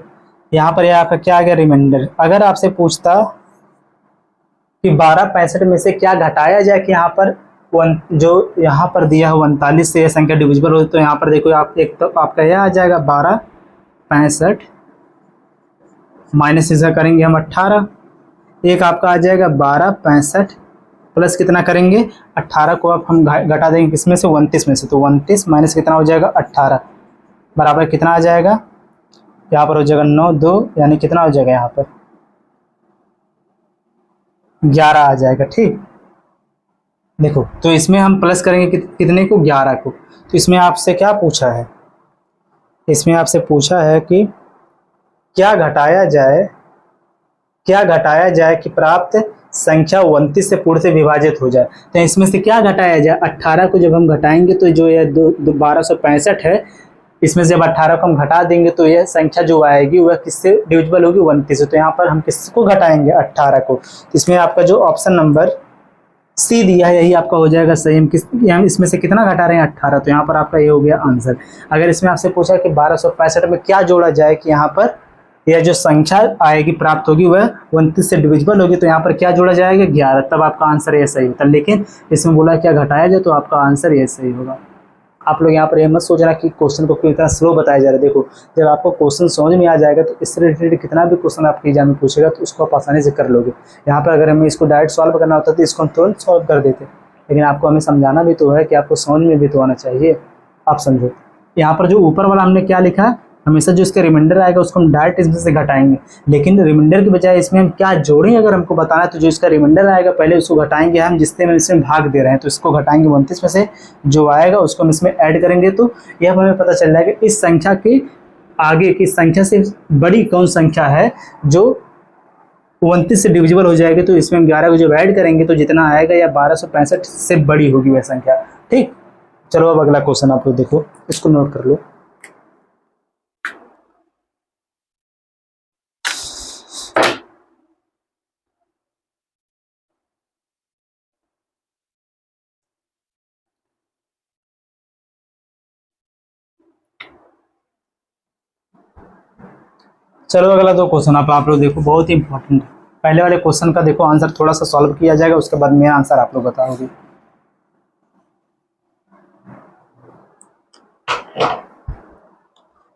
यहाँ पर यह आपका क्या आ गया रिमाइंडर। अगर आपसे पूछता कि 1265 में से क्या घटाया जाए कि यहाँ पर जो यहाँ पर दिया है 39 से यह संख्या डिविजिबल हो, तो यहाँ पर देखो आप एक तो आपका यह आ जाएगा 12 65 माइनस इसका करेंगे हम 18, एक आपका आ जाएगा 12 65 प्लस कितना करेंगे 18 को अब हम घटा देंगे किसमें से 29 में से, तो 29 माइनस कितना हो जाएगा 18 बराबर कितना आ जाएगा, यहाँ पर हो जाएगा 9 2 यानी कितना हो जाएगा यहाँ पर 11 आ जाएगा। ठीक, देखो तो इसमें हम प्लस करेंगे कितने को 11 को। तो इसमें आपसे क्या पूछा है, इसमें आपसे पूछा है कि क्या घटाया जाए कि प्राप्त संख्या 29 से पूर्ण से विभाजित हो जाए। तो इसमें से क्या घटाया जाए, 18 को जब हम घटाएंगे तो जो ये 1265 है, इसमें से जब 18 को हम घटा देंगे तो यह संख्या जो आएगी वह किससे डिविजिबल होगी 29 से। तो यहाँ पर हम किसको घटाएंगे 18 को। तो इसमें आपका जो ऑप्शन नंबर सी दिया है यही आपका हो जाएगा सही। हम इसमें से कितना घटा रहे हैं 18, तो यहाँ पर आपका ये हो गया आंसर। अगर इसमें आपसे पूछा कि 1265 में क्या जोड़ा जाए कि यहाँ पर यह जो संख्या आएगी प्राप्त होगी वह 29 से डिविजिबल होगी, तो यहाँ पर क्या जोड़ा जाएगा 11, तब आपका आंसर ये सही होता। लेकिन इसमें बोला क्या घटाया जाए, तो आपका आंसर ये सही होगा। आप लोग यहाँ पर ये मत सोचना कि क्वेश्चन को क्यों इतना स्लो बताया जा रहा है। देखो जब आपको क्वेश्चन समझ में आ जाएगा तो इससे रिलेटेड कितना भी क्वेश्चन आपके एग्जाम में पूछेगा तो उसको आप आसानी से कर लोगे। यहाँ पर अगर हमें इसको डायरेक्ट सॉल्व करना होता तो इसको हम तुरंत सॉल्व कर देते, लेकिन आपको हमें समझाना भी तो है कि आपको समझ में भी तो आना चाहिए। आप समझो यहाँ पर जो ऊपर वाला हमने क्या लिखा, हमेशा जो इसका रिमाइंडर आएगा उसको हम डायरेक्ट इसमें से घटाएंगे, लेकिन रिमाइंडर के बजाय इसमें हम क्या जोड़ें अगर हमको बताना है तो जो इसका रिमाइंडर आएगा पहले उसको घटाएंगे हम, जिससे हम इसमें भाग दे रहे हैं तो इसको घटाएंगे 29 में से, जो आएगा उसको हम इसमें ऐड करेंगे तो यह हमें पता चल जाएगा इस संख्या के आगे की संख्या से बड़ी कौन संख्या है जो 29 से डिविजिबल हो जाएगी। तो इसमें हम 11 को जब ऐड करेंगे तो जितना आएगा या 1265 से बड़ी होगी वह संख्या। ठीक, चलो अब अगला क्वेश्चन आप लोग देखो, इसको नोट कर लो। चलो अगला दो क्वेश्चन आप लोग देखो, बहुत ही इंपॉर्टेंट। पहले वाले क्वेश्चन का देखो आंसर थोड़ा सा सॉल्व किया जाएगा, उसके बाद मेरा आंसर आप लोग बताओगे।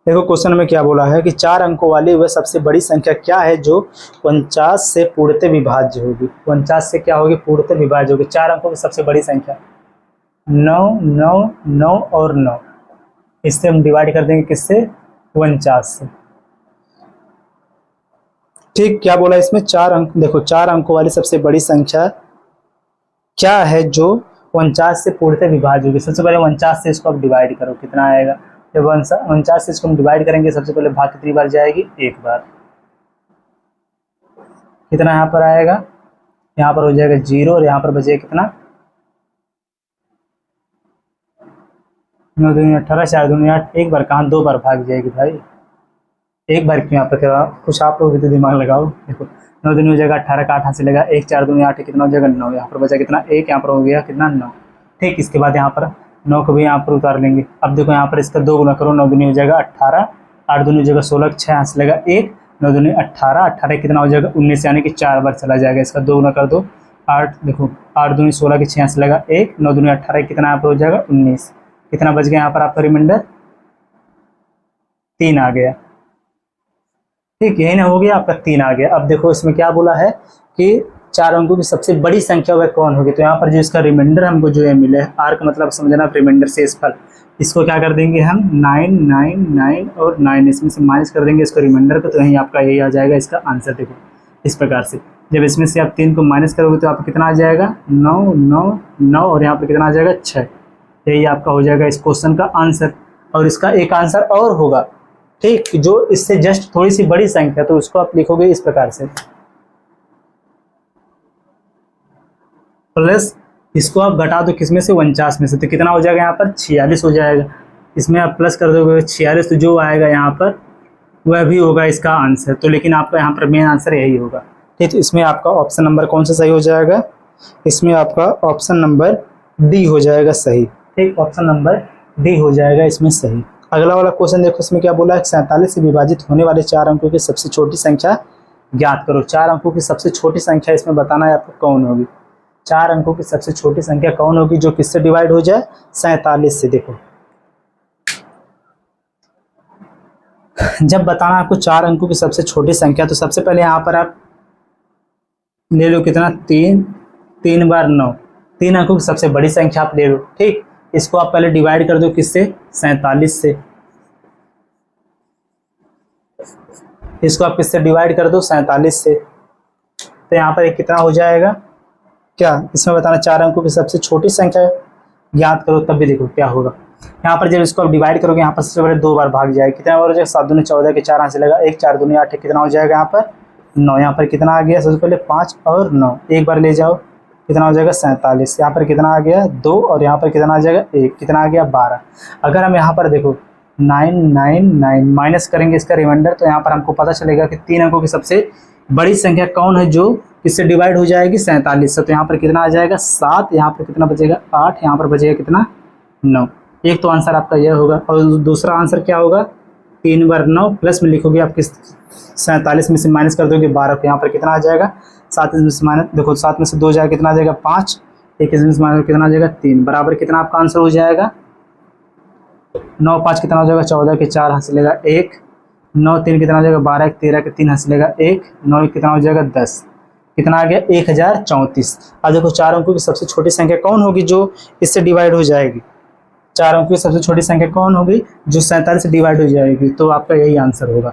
देखो क्वेश्चन में क्या बोला है कि 4 अंकों वाली वह सबसे बड़ी संख्या क्या है जो 49 से पूर्णतः विभाज्य होगी। 49 से क्या होगी, पूर्णतः विभाज्य होगी। 4 अंकों की सबसे बड़ी संख्या 9 9 9 और 9, इससे हम डिवाइड कर देंगे किससे 49 से। ठीक, क्या बोला इसमें 4 अंक, देखो 4 अंकों वाली सबसे बड़ी संख्या क्या है जो 49 से पूर्णतः विभाज्य होगी। सबसे पहले 49 से इसको आप डिवाइड करो, कितना आएगा, जब 49 से इसको हम डिवाइड करेंगे सबसे पहले भाग कितनी बार जाएगी, एक बार। कितना यहाँ पर आएगा, यहाँ पर हो जाएगा 0 और यहाँ पर बचेगा कितना 9 दूनी 18 4 दूनी 8, एक बार कहाँ 2 बार भाग जाएगी भाई, एक बार क्यों यहाँ पर करा, कुछ आप लोग भी तो दिमाग लगाओ। देखो 9 दूनी हो जाएगा 18 का 8 हाथ से लेगा 1 4 दूनी 8, कितना हो जाएगा 9, यहाँ पर बचा कितना 1, यहाँ पर हो गया कितना 9। ठीक, इसके बाद यहाँ पर 9 को भी यहाँ पर उतार लेंगे। अब देखो यहाँ पर इसका 2 गुना करो, 9 दूनी हो जाएगा 18, 8 दूनी हो जाएगा 16, 6 हाथ से लेगा 1, 9 दूनी 18, 18 कितना हो जाएगा 19, यानी कि 4 बार चला जाएगा। इसका 2 गुना कर दो 8, देखो 8 दूनी 16 के 6 हाथ से लेगा 1, 9 दूनी 18, कितना यहाँ पर हो जाएगा 19, कितना बच गया यहाँ पर आपका रिमाइंडर 3 आ गया। ठीक, यही ना हो गया आपका 3 आ गया। अब देखो इसमें क्या बोला है कि 4 अंकों की सबसे बड़ी संख्या वह कौन होगी। तो यहाँ पर जो इसका रिमाइंडर हमको जो है मिले, आर का मतलब समझना रिमाइंडर शेषफल, इसको क्या कर देंगे हम 9 9 9 और 9, इसमें से माइनस कर देंगे इसको रिमाइंडर को, तो यहीं आपका यही आ जाएगा इसका आंसर। देखो इस प्रकार से जब इसमें से आप 3 को माइनस करोगे तो आपको कितना आ जाएगा 9 9 9 और यहाँ पर कितना आ जाएगा 6। यही आपका हो जाएगा इस क्वेश्चन का आंसर। और इसका एक आंसर और होगा, ठीक, जो इससे जस्ट थोड़ी सी बड़ी संख्या, तो उसको आप लिखोगे इस प्रकार से, प्लस इसको आप घटा दो किसमें से 49 में से, तो कितना हो जाएगा यहाँ पर 46 हो जाएगा। इसमें आप प्लस कर दोगे 46, तो जो आएगा यहाँ पर वह भी होगा इसका आंसर। तो लेकिन आपका यहाँ पर मेन आंसर यही होगा। ठीक, तो इसमें आपका ऑप्शन नंबर कौन सा सही हो जाएगा, इसमें आपका ऑप्शन नंबर डी हो जाएगा सही। ठीक, ऑप्शन नंबर डी हो जाएगा इसमें सही। अगला वाला क्वेश्चन देखो, इसमें क्या बोला है 47 से विभाजित होने वाले 4 अंकों की सबसे छोटी संख्या ज्ञात करो। 4 अंकों की सबसे छोटी संख्या इसमें बताना है आपको कौन होगी। 4 अंकों की सबसे छोटी संख्या कौन होगी जो किससे डिवाइड हो जाए 47 से। देखो जब बताना आपको 4 अंकों की सबसे छोटी संख्या, तो सबसे पहले यहाँ पर आप ले लो कितना, 3, 3 बार 9, 3 अंकों की सबसे बड़ी संख्या आप ले लो। ठीक, इसको आप पहले डिवाइड कर दो किससे, 47 से। इसको आप किससे डिवाइड कर दो, 47 से। तो यहाँ पर एक कितना हो जाएगा, क्या इसमें बताना 4 अंकों की सबसे छोटी संख्या ज्ञात करो, तब भी देखो क्या होगा। यहाँ पर जब इसको आप डिवाइड करोगे, यहाँ पर सबसे पहले 2 बार भाग जाएगा, कितना बार हो जाएगा, 7 दूनी 14 के 4 हाथ से लगा, 1 4 दूनी 8, कितना हो जाएगा यहाँ पर 9। यहाँ पर कितना आ गया, सबसे पहले 5 और 9, एक बार ले जाओ, कितना हो जाएगा 47। यहाँ पर कितना आ गया 2, और यहाँ पर कितना आ जाएगा 1, कितना आ गया 12। अगर हम यहाँ पर देखो 999 माइनस करेंगे इसका रिमाइंडर, तो यहाँ पर हमको पता चलेगा कि 3 अंकों की सबसे बड़ी संख्या कौन है जो किससे डिवाइड हो जाएगी, 47 से। तो यहाँ पर कितना आ जाएगा 7, यहाँ पर कितना बचेगा 8, यहाँ पर बचेगा कितना 9। एक तो आंसर आपका यह होगा, और दूसरा आंसर क्या होगा, 3 बार 9 प्लस में लिखोगे आप किस 47 में से माइनस कर दोगे 12 को, यहाँ पर कितना आ जाएगा 7 में से माइनस, देखो 7 में से 2 जाएगा, कितना आ जाएगा 5, 1 में से माइनस कितना आ जाएगा 3, बराबर कितना आपका आंसर हो जाएगा 9 5 कितना हो जाएगा 14 के 4 हंसलेगा 1, 9 3 कितना हो जाएगा 12 13 के 3 हंसलेगा 1, 9 कितना हो जाएगा 10, कितना आ गया 1034। अब देखो 4 अंकों की सबसे छोटी संख्या कौन होगी जो इससे डिवाइड हो जाएगी, 4 अंकों की सबसे छोटी संख्या कौन होगी जो 47 से डिवाइड हो जाएगी, तो आपका यही आंसर होगा।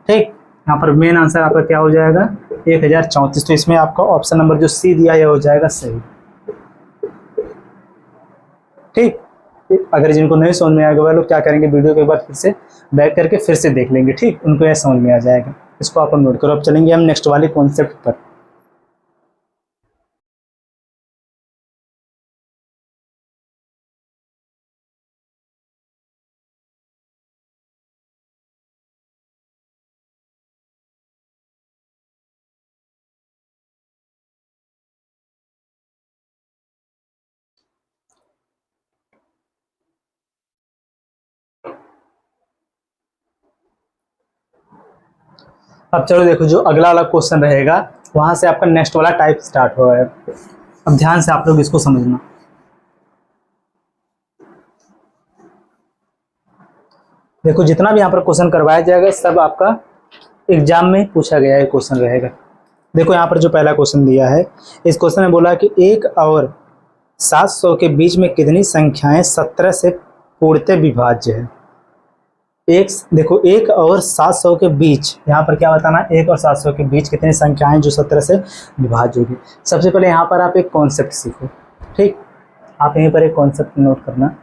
ठीक, यहाँ पर मेन आंसर आपका क्या हो जाएगा 1034। तो इसमें आपका ऑप्शन नंबर जो सी दिया है हो जाएगा सही। ठीक, अगर जिनको नहीं समझ में आएगा वह लोग क्या करेंगे, वीडियो के बाद फिर से बैक करके फिर से देख लेंगे। ठीक, उनको यह समझ में आ जाएगा। इसको आप नोट करो। अब चलेंगे हम नेक्स्ट वाले कॉन्सेप्ट पर। अब चलो देखो जो अगला वाला क्वेश्चन रहेगा वहां से आपका नेक्स्ट वाला टाइप स्टार्ट हो है। अब ध्यान से आप लोग इसको समझना। देखो जितना भी यहाँ पर क्वेश्चन करवाया जाएगा सब आपका एग्जाम में पूछा गया है क्वेश्चन रहेगा। देखो यहाँ पर जो पहला क्वेश्चन दिया है, इस क्वेश्चन में बोला कि 1 और 700 के बीच में कितनी संख्याएं 17 से पूर्णतः विभाज्य है। देखो 1 और 700 के बीच, यहाँ पर क्या बताना, 1 और 700 के बीच कितनी संख्याएं जो 17 से विभाज्य होगी। सबसे पहले यहाँ पर आप एक कॉन्सेप्ट सीखो। ठीक, आप यहीं पर एक कॉन्सेप्ट नोट करना।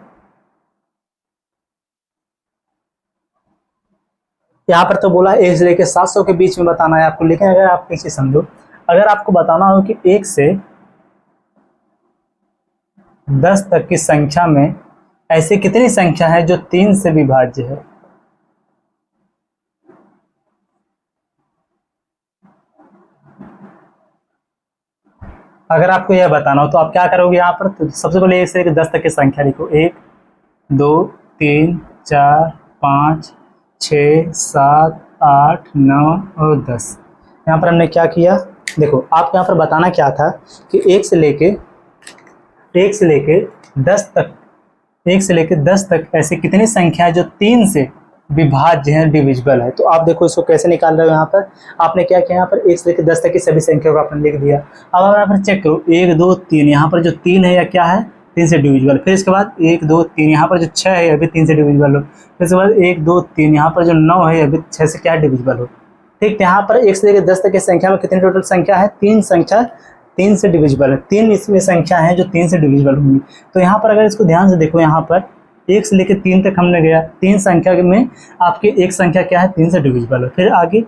यहाँ पर तो बोला 1 से लेकर 700 के बीच में बताना है आपको, लेकिन अगर आप एक चीज समझो, अगर आपको बताना हो कि 1 से 10 तक की संख्या में ऐसी कितनी संख्या है जो 3 से विभाज्य है। अगर आपको यह बताना हो तो आप क्या करोगे, यहाँ पर तो सबसे पहले 1 से लेकर 10 तक की संख्या लिखो। 1 2 3 4 5 6 7 8 9 और 10। यहाँ पर हमने क्या किया, देखो आप यहाँ पर बताना क्या था कि 1 से लेके 10 तक ऐसी कितनी संख्या है जो 3 से विभाज्य है, डिविजिबल है। तो आप देखो इसको कैसे निकाल रहे हो। यहाँ पर आपने क्या किया, यहाँ पर 1 से लेकर 10 तक की सभी संख्या को आपने लिख दिया। अब आप यहाँ पर चेक करो 1 2 3, यहाँ पर जो 3 है या क्या है 3 से डिविजिबल। फिर इसके बाद 1 2 3, यहाँ पर जो 6 है अभी 3 से डिविजिबल हो। फिर इसके बाद 1 2 3, यहाँ पर जो 9 है अभी 6 से क्या डिविजिबल हो। ठीक, यहाँ पर 1 से लेकर 10 तक की संख्या में कितनी टोटल संख्या है, 3 संख्या 3 से डिविजिबल है। 3 इसमें संख्या है जो 3 से डिविजिबल होंगी। तो यहाँ पर अगर इसको ध्यान से देखो, यहाँ पर 1 से लेकर 3 तक हमने गया, 3 संख्या में आपकी एक संख्या क्या है 3 से डिविजिबल है। फिर आगे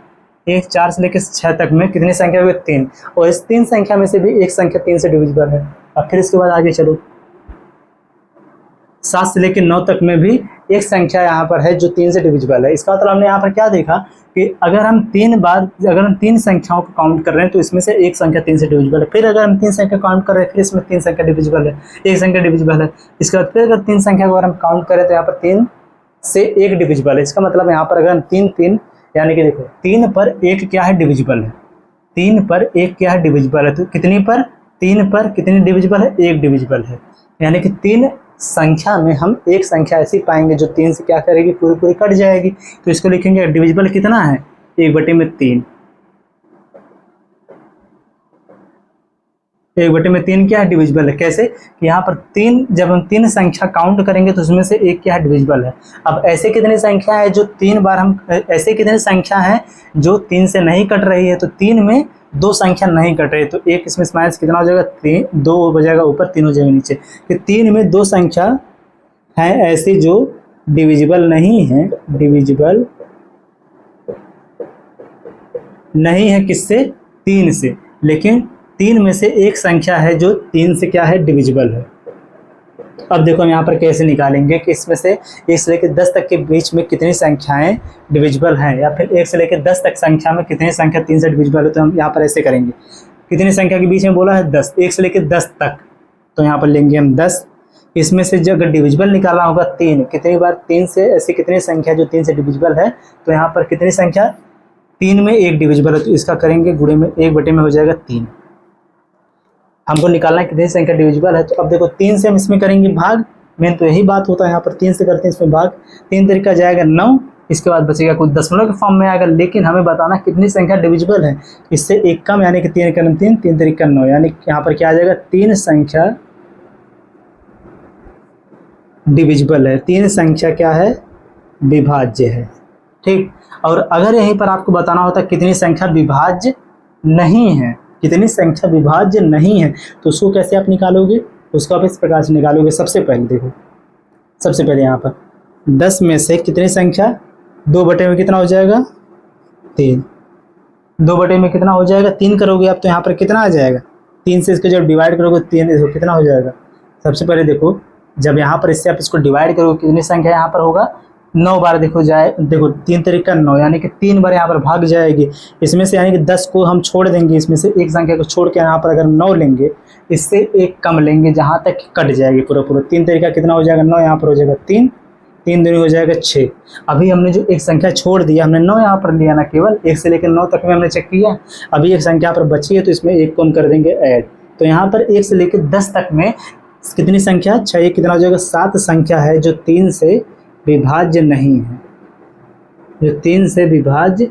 1 4 से लेकर 6 तक में कितनी संख्या हुई 3, और इस 3 संख्या में से भी एक संख्या 3 से डिविजिबल है। अब फिर इसके बाद आगे चलो 7 से लेकर 9 तक में भी एक संख्या यहाँ पर है जो 3 से डिविजिबल है। इसका मतलब हमने यहाँ पर क्या देखा कि अगर हम 3 संख्याओं को काउंट कर रहे हैं तो इसमें से एक संख्या 3 से डिविजिबल है। फिर अगर हम 3 संख्या काउंट कर रहे हैं फिर इसमें 3 संख्या डिविजिबल है, एक संख्या डिविजिबल है। इसके बाद फिर अगर 3 संख्या को अगर हम काउंट करें तो यहाँ पर 3 से 1 डिविजिबल है। इसका मतलब यहाँ पर अगर हम 3 यानी कि देखो 3 पर 1 क्या है डिविजिबल है, 3 पर 1 क्या है डिविजिबल है। तो कितनी पर 3 पर कितनी डिविजिबल है, 1 डिविजिबल है। यानी कि 3 संख्या में हम एक संख्या ऐसी पाएंगे जो 3 से क्या करेगी, पूरी पूरी कट जाएगी। तो इसको लिखेंगे डिविजिबल कितना है, 1/3। 1/3 क्या है, डिविजिबल है। कैसे कि यहाँ पर 3, जब हम 3 संख्या काउंट करेंगे तो उसमें से एक क्या है, डिविजिबल है। अब ऐसे कितनी संख्या है जो 3 बार हम, ऐसे कितनी संख्या है जो 3 से नहीं कट रही है, तो 3 में 2 संख्या नहीं कट रही है, तो एक इसमें माइनस कितना हो जाएगा, 3, 2 हो जाएगा ऊपर, 3 हो जाएगा नीचे। कि 3 में 2 संख्या है ऐसी जो डिविजिबल नहीं है, डिविजिबल नहीं है किससे, 3 से। लेकिन 3 में से एक संख्या है जो 3 से क्या है, डिविजिबल है। अब देखो हम यहाँ पर कैसे निकालेंगे कि इसमें से 1 से लेकर 10 तक के बीच में कितनी संख्याएं डिविजिबल हैं, या फिर 1 से लेकर 10 तक संख्या में कितनी संख्या 3 से डिविजिबल है। तो हम यहाँ पर ऐसे करेंगे, कितनी संख्या के बीच में बोला है, 10, 1 से लेकर 10 तक, तो यहाँ पर लेंगे हम 10। इसमें से जो अगर डिविजिबल निकालना होगा 3, कितनी बार 3 से ऐसी कितनी संख्या जो 3 से डिविजिबल है, तो यहाँ पर कितनी संख्या, 3 में एक डिविजिबल है, तो इसका करेंगे गुणे में, 1 में हो जाएगा 3। हमको निकालना है कितनी संख्या डिविजिबल है। तो अब देखो 3 से हम इसमें करेंगे भाग, मेन तो यही बात होता है, यहाँ पर 3 से करते हैं इसमें भाग, 3 तरीका जाएगा 9, इसके बाद बचेगा कुछ दशमलव के फॉर्म में आएगा। लेकिन हमें बताना कितनी संख्या डिविजिबल है, इससे एक कम, यानी कि 3 कलम 3, 3 तरीका 9, यानी यहाँ पर क्या आ जाएगा, 3 संख्या डिविजिबल है, 3 संख्या क्या है, विभाज्य है। ठीक, और अगर यहीं पर आपको बताना होता कितनी संख्या विभाज्य नहीं है, कितनी संख्या विभाज्य नहीं है, तो उसको कैसे आप निकालोगे, उसको आप इस प्रकार से निकालोगे। सबसे पहले देखो, सबसे पहले यहाँ पर 10 में से कितनी संख्या, 2 में कितना हो जाएगा, 3, 2 में कितना हो जाएगा, 3 करोगे आप, तो यहाँ पर कितना आ जाएगा, 3 से इसको जब डिवाइड करोगे 3, देखो कितना हो जाएगा। सबसे पहले देखो, जब यहाँ पर इससे आप इसको डिवाइड करोगे कितनी संख्या यहाँ पर होगा, 9 बार देखो जाए, देखो 3 तरीका 9, यानी कि 3 बार यहाँ पर भाग जाएगी। इसमें से यानी कि 10 को हम छोड़ देंगे, इसमें से एक संख्या को छोड़ के यहाँ पर अगर 9 लेंगे, इससे एक कम लेंगे जहाँ तक कट जाएगी पूरा पूरा। 3 तरीका कितना हो जाएगा, 9, यहाँ पर हो जाएगा 3, 3 दूनी हो जाएगा 6। अभी हमने जो एक संख्या छोड़ दिया, हमने 9 यहाँ पर लिया ना, केवल 1 से लेकर 9 तक में हमने चेक किया। अभी एक संख्या पर बची है, तो इसमें एक को हम कर देंगे ऐड। तो यहाँ पर 1 से लेकर 10 तक में कितनी संख्या, 6, कितना हो जाएगा, 7 संख्या है जो 3 से विभाज्य नहीं है, जो 3 से विभाज्य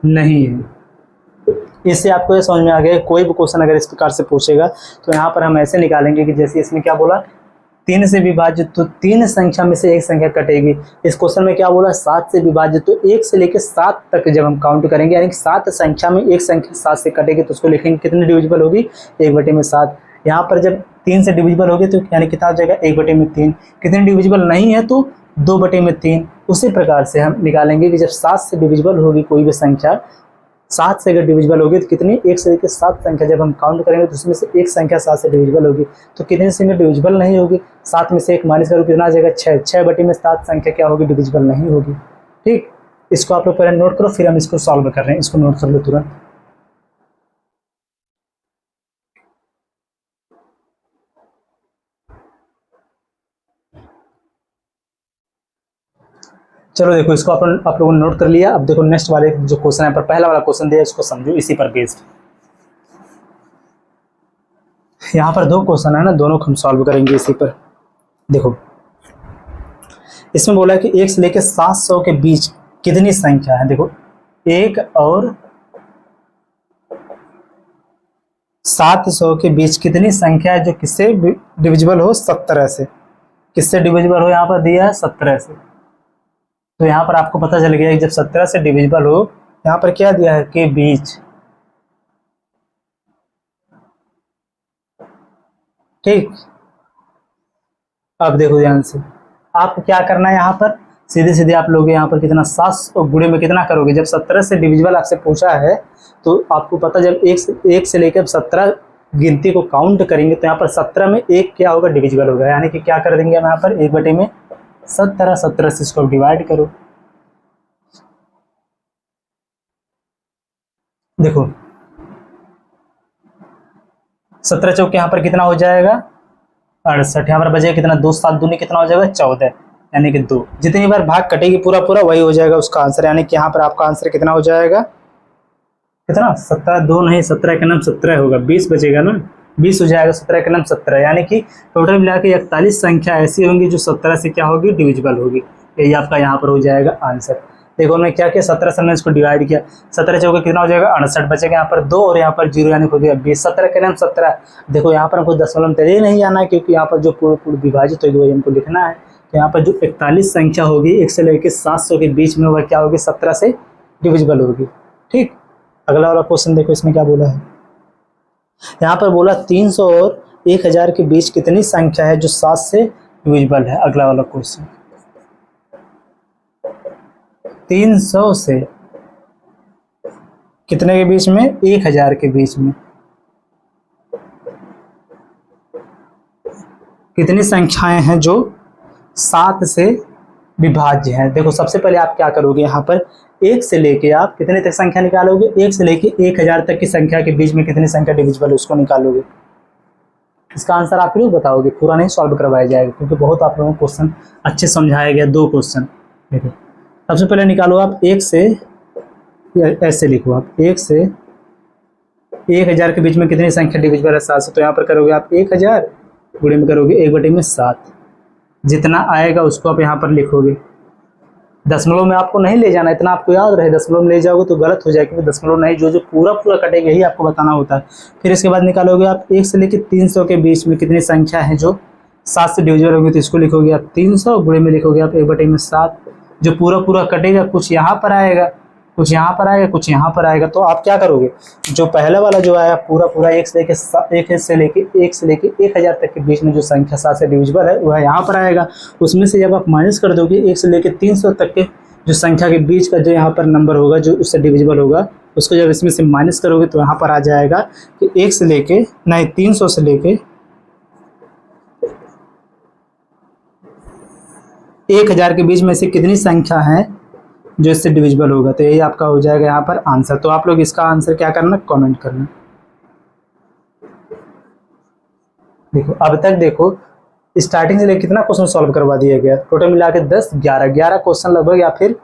नहीं है। इससे आपको ये समझ में आ गया, कोई भी क्वेश्चन अगर इस प्रकार से पूछेगा तो यहाँ पर हम ऐसे निकालेंगे कि जैसे इसमें क्या बोला, 3 से विभाज्य, तो 3 संख्या में से एक संख्या कटेगी। इस क्वेश्चन में क्या बोला, 7 से विभाज्य, तो 1 से लेकर 7 तक जब हम काउंट करेंगे, यानी कि 7 संख्या में एक संख्या 7 से कटेगी, तो उसको लिखेंगे कितनी डिविजिबल होगी, 1/7। यहाँ पर जब 3 से डिविजिबल होगी तो यानी कितना हो जाएगा, 1/3। कितनी डिविजिबल नहीं है, तो 2/3। उसी प्रकार से हम निकालेंगे कि जब 7 से डिविजिबल होगी कोई भी संख्या, 7 से अगर डिविजिबल होगी तो कितनी, 1 से लेकर 7 संख्या जब हम काउंट करेंगे तो उसमें से एक संख्या 7 से डिविजिबल होगी, तो कितनी संख्या डिविजिबल नहीं होगी, 7 में से 1 माइनस करोगे कितना आ जाएगा, 6, 6/7 संख्या क्या होगी, डिविजिबल नहीं होगी। ठीक, इसको आप लोग पहले नोट करो, फिर हम इसको सॉल्व कर रहे हैं, इसको नोट कर लो तुरंत। चलो देखो, इसको आप लोगों ने नोट कर लिया। अब देखो नेक्स्ट वाले जो क्वेश्चन है, पर पहला वाला क्वेश्चन दिया, इसको समझो, इसी पर बेस्ड। यहाँ पर 2 क्वेश्चन है ना, दोनों को हम सॉल्व करेंगे इसी पर। देखो इसमें बोला है कि 1 से लेकर 700 के बीच कितनी संख्या है। देखो 1 और 700 के बीच कितनी संख्या है जो किससे डिविजिबल हो, 17 से। किससे डिविजिबल हो, यहाँ पर दिया है 17 से। तो यहाँ पर आपको पता चल गया कि जब 17 से डिविजिबल हो, यहाँ पर क्या दिया है, के बीच। ठीक, अब देखो ध्यान से, आपको क्या करना है, यहाँ पर सीधे सीधे आप लोग यहाँ पर कितना, 7 और गुणे में कितना करोगे। जब 17 से डिविजिबल आपसे पूछा है तो आपको पता, जब 1 से लेकर 17 गिनती को काउंट करेंगे तो यहाँ पर 17 में एक क्या होगा, डिविजिबल होगा। यानी कि क्या कर देंगे हम यहाँ पर, 1/17, 17 से इसको डिवाइड करो। देखो 17 चौक यहाँ पर कितना हो जाएगा, 68। यहाँ पर बचेगा कितना, 2, 7 दूनी कितना हो जाएगा, 14, यानी कि 2। जितनी बार भाग कटेगी पूरा पूरा वही हो जाएगा उसका आंसर। यानी कि यहाँ पर आपका आंसर कितना हो जाएगा, कितना, 17, 2 नहीं, 17 का नाम 17 होगा, 20 बचेगा ना, 20 हो जाएगा, 17 के नाम 17, यानी कि टोटल मिला के 41 संख्या ऐसी होंगी जो 17 से क्या होगी, डिविजिबल होगी। यही आपका यहाँ पर हो जाएगा आंसर। देखो मैं क्या किया, 17 से मैंने इसको डिवाइड किया, 17 चौके कितना हो जाएगा 68, बचेगा यहाँ पर 2 और यहाँ पर 0 यानी हो गया 20। 17 के नाम 17। देखो यहाँ पर हमको दशमलव तेरे नहीं आना है, क्योंकि यहाँ पर जो पूर्ण विभाजित होगी वही हमको लिखना है। तो यहाँ पर जो 41 संख्या होगी 1 से लेकर 700 के बीच में, वह क्या होगी, 17 से डिविजिबल होगी। ठीक, अगला वाला क्वेश्चन देखो, इसमें क्या बोला है। यहाँ पर बोला 300 और 1000 के बीच कितनी संख्या है जो 7 से डिविजिबल है। अगला वाला क्वेश्चन, 300 से कितने के बीच में, 1000 के बीच में कितनी संख्याएं हैं जो 7 से विभाज्य हैं। देखो सबसे पहले आप क्या करोगे, यहाँ पर 1 से लेके आप कितने तक संख्या निकालोगे, 1 से लेके 1000 तक की संख्या के बीच में कितनी संख्या डिविजिबल है उसको निकालोगे। इसका आंसर आप लोग बताओगे, पूरा नहीं सॉल्व करवाया जाएगा, क्योंकि बहुत आप लोगों को क्वेश्चन अच्छे समझाया गया, 2 क्वेश्चन। देखो सबसे पहले निकालो आप 1 से, ऐसे लिखो आप 1 से 1000 के बीच में कितनी संख्या डिविजिबल है 7 से। तो यहाँ पर करोगे आप 1000 गुणे में करोगे 1/7, जितना आएगा उसको आप यहाँ पर लिखोगे। दशमलव में आपको नहीं ले जाना, इतना आपको याद रहे, दशमलव में ले जाओगे तो गलत हो जाएगा, क्योंकि दशमलव नहीं, जो जो पूरा पूरा कटेगा यही आपको बताना होता है। फिर इसके बाद निकालोगे आप 1 से लेकर 300 के बीच में कितनी संख्या है जो 7 से डिविजिबल होगी। तो इसको लिखोगे आप 300 गुणे में लिखोगे आप 1/7, जो पूरा पूरा कटेगा कुछ यहाँ पर आएगा, कुछ यहाँ पर आएगा, कुछ यहाँ पर आएगा। तो आप क्या करोगे, जो पहला वाला जो आया पूरा पूरा 1 से लेके 1000 तक के बीच में जो संख्या 7 से डिविजिबल है वह यहाँ पर आएगा। उसमें से जब आप माइनस कर दोगे 1 से लेके 300 तक के जो संख्या के बीच का जो यहाँ पर नंबर होगा जो उससे डिविजिबल होगा, उसको जब इसमें से माइनस करोगे तो यहाँ पर आ जाएगा कि 1 से लेके नहीं 300 से लेके 1000 के बीच में से कितनी संख्या है जो इससे डिविजिबल होगा। तो यही आपका हो जाएगा यहाँ पर आंसर। तो आप लोग इसका आंसर क्या करना, कमेंट करना। देखो अब तक देखो स्टार्टिंग से लेकर कितना क्वेश्चन सॉल्व करवा दिया गया, टोटल मिला के 10 11 क्वेश्चन लगभग, या फिर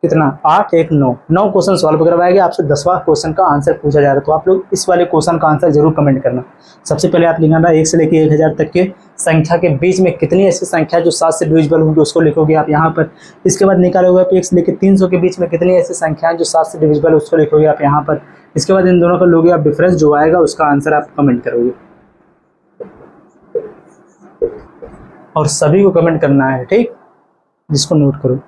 कितना 8 1 9 क्वेश्चन सॉल्व करवाया गया। आपसे 10वां क्वेश्चन का आंसर पूछा जा रहा है। तो आप लोग इस वाले क्वेश्चन का आंसर जरूर कमेंट करना। सबसे पहले आप लिखना 1 से लेकर 1000 तक के संख्या के बीच में कितनी ऐसी संख्या जो 7 से डिविजिबल होंगी उसको लिखोगे आप यहाँ पर। इसके बाद निकालोगे आप 1 से लेकर 300 के बीच में कितनी ऐसी संख्या जो 7 से डिविजिबल है उसको लिखोगे आप यहाँ पर। इसके बाद इन दोनों का लोगे आप डिफरेंस, जो आएगा उसका आंसर आप कमेंट करोगे, और सभी को कमेंट करना है, ठीक, जिसको नोट करो।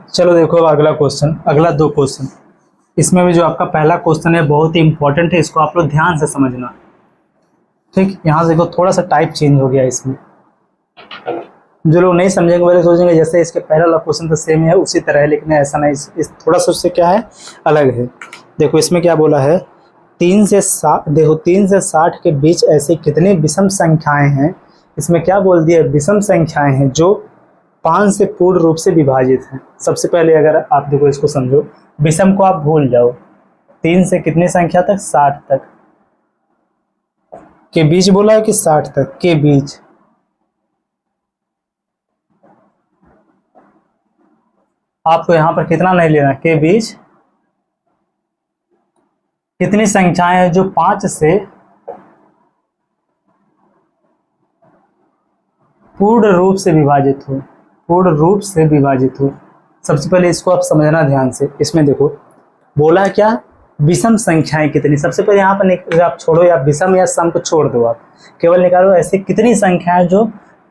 चलो देखो अगला क्वेश्चन, अगला 2 क्वेश्चन। इसमें भी जो आपका पहला क्वेश्चन है बहुत ही इंपॉर्टेंट है, इसको आप लोग ध्यान से समझना। ठीक, यहाँ से देखो थोड़ा सा टाइप चेंज हो गया इसमें। जो लोग नहीं समझेंगे वो सोचेंगे जैसे इसके पहला वाला क्वेश्चन तो सेम है उसी तरह है, लेकिन ऐसा नहीं, इस थोड़ा सा उससे क्या है, अलग है। देखो इसमें क्या बोला है, 3 से 7, देखो 3 से 60 के बीच ऐसे कितने विषम संख्याएं हैं। इसमें क्या बोल दिया, विषम संख्याएं हैं जो 5 से पूर्ण रूप से विभाजित हैं। सबसे पहले अगर आप देखो इसको समझो, विषम को आप भूल जाओ, 3 से कितनी संख्या तक, 60 तक के बीच बोला है कि 60 तक के बीच। आपको यहां पर कितना नहीं लेना, के बीच कितनी संख्याएं हैं जो 5 से पूर्ण रूप से विभाजित हो, पूर्ण रूप से विभाजित हो। सबसे पहले इसको आप समझना ध्यान से। इसमें देखो बोला है क्या, विषम संख्याएं कितनी। सबसे पहले यहाँ पर आप छोड़ो, या विषम या सम को छोड़ दो, आप केवल निकालो ऐसे कितनी संख्याएं जो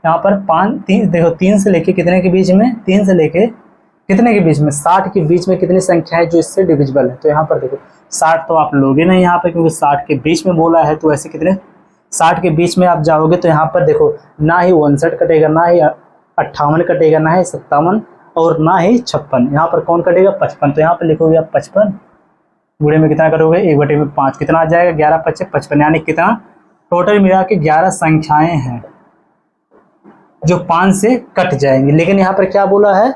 यहाँ पर 5 देखो 3 से लेके कितने के बीच में, 3 से लेके कितने के बीच में, 60 के बीच में कितनी संख्याएं जो इससे डिविजिबल है। तो यहाँ पर देखो 60 तो आप लोगे नहीं यहाँ पर, क्योंकि 60 के बीच में बोला है। तो ऐसे कितने, 60 के बीच में आप जाओगे तो यहाँ पर देखो ना ही 59 कटेगा, ना ही 58 कटेगा, ना ही 57 और ना ही 56। यहाँ पर कौन कटेगा, 55। तो यहाँ पर लिखोगे आप 55 गुणे में कितना करोगे, 1/5, कितना आ जाएगा, 11 × 5 = 55, यानी कितना टोटल मिला के 11 संख्याएं हैं। जो 5 से कट जाएंगे। लेकिन यहाँ पर क्या बोला है,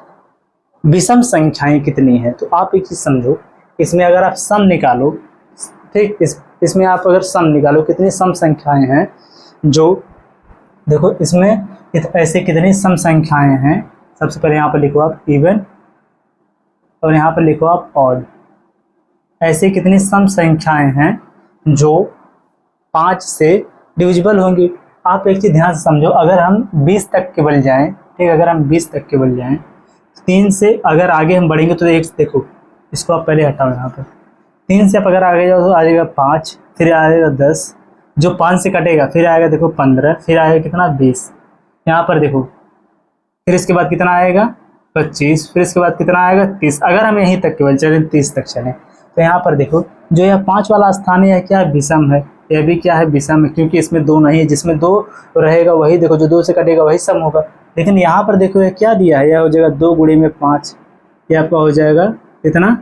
विषम संख्याएं कितनी है। तो आप एक चीज समझो, इसमें अगर आप सम निकालो, ठीक, इसमें आप अगर सम निकालो, कितनी सम संख्याएं हैं, जो देखो इसमें ऐसे कितनी सम संख्याएं हैं। सबसे पहले यहाँ पर लिखो आप इवन और यहाँ पर लिखो आप ऑड। ऐसे कितनी सम संख्याएं हैं जो 5 से डिविजिबल होंगी। आप एक चीज ध्यान से समझो, अगर हम 20 तक केवल जाएं, ठीक, अगर हम 20 तक केवल जाएं, 3 से अगर आगे हम बढ़ेंगे तो एक देखो, इसको आप पहले हटाओ यहाँ पर, 3 से आप अगर आगे जाओ तो आ जाएगा 5, फिर आएगा 10, जो 5 से कटेगा फिर आएगा देखो 15, फिर आएगा कितना 20, यहाँ पर देखो, फिर इसके बाद कितना आएगा 25, फिर इसके बाद कितना आएगा 30। अगर हम यहीं तक केवल चलें, 30 तक चलें, तो यहाँ पर देखो जो यह 5 वाला स्थान है, क्या विषम है, यह भी क्या है, विषम है, क्योंकि इसमें 2 नहीं है, जिसमें 2 रहेगा वही देखो, जो 2 से कटेगा वही सम होगा। लेकिन यहाँ पर देखो ये क्या दिया है, यह हो जाएगा 2 गुणे में 5, ये आपका हो जाएगा कितना,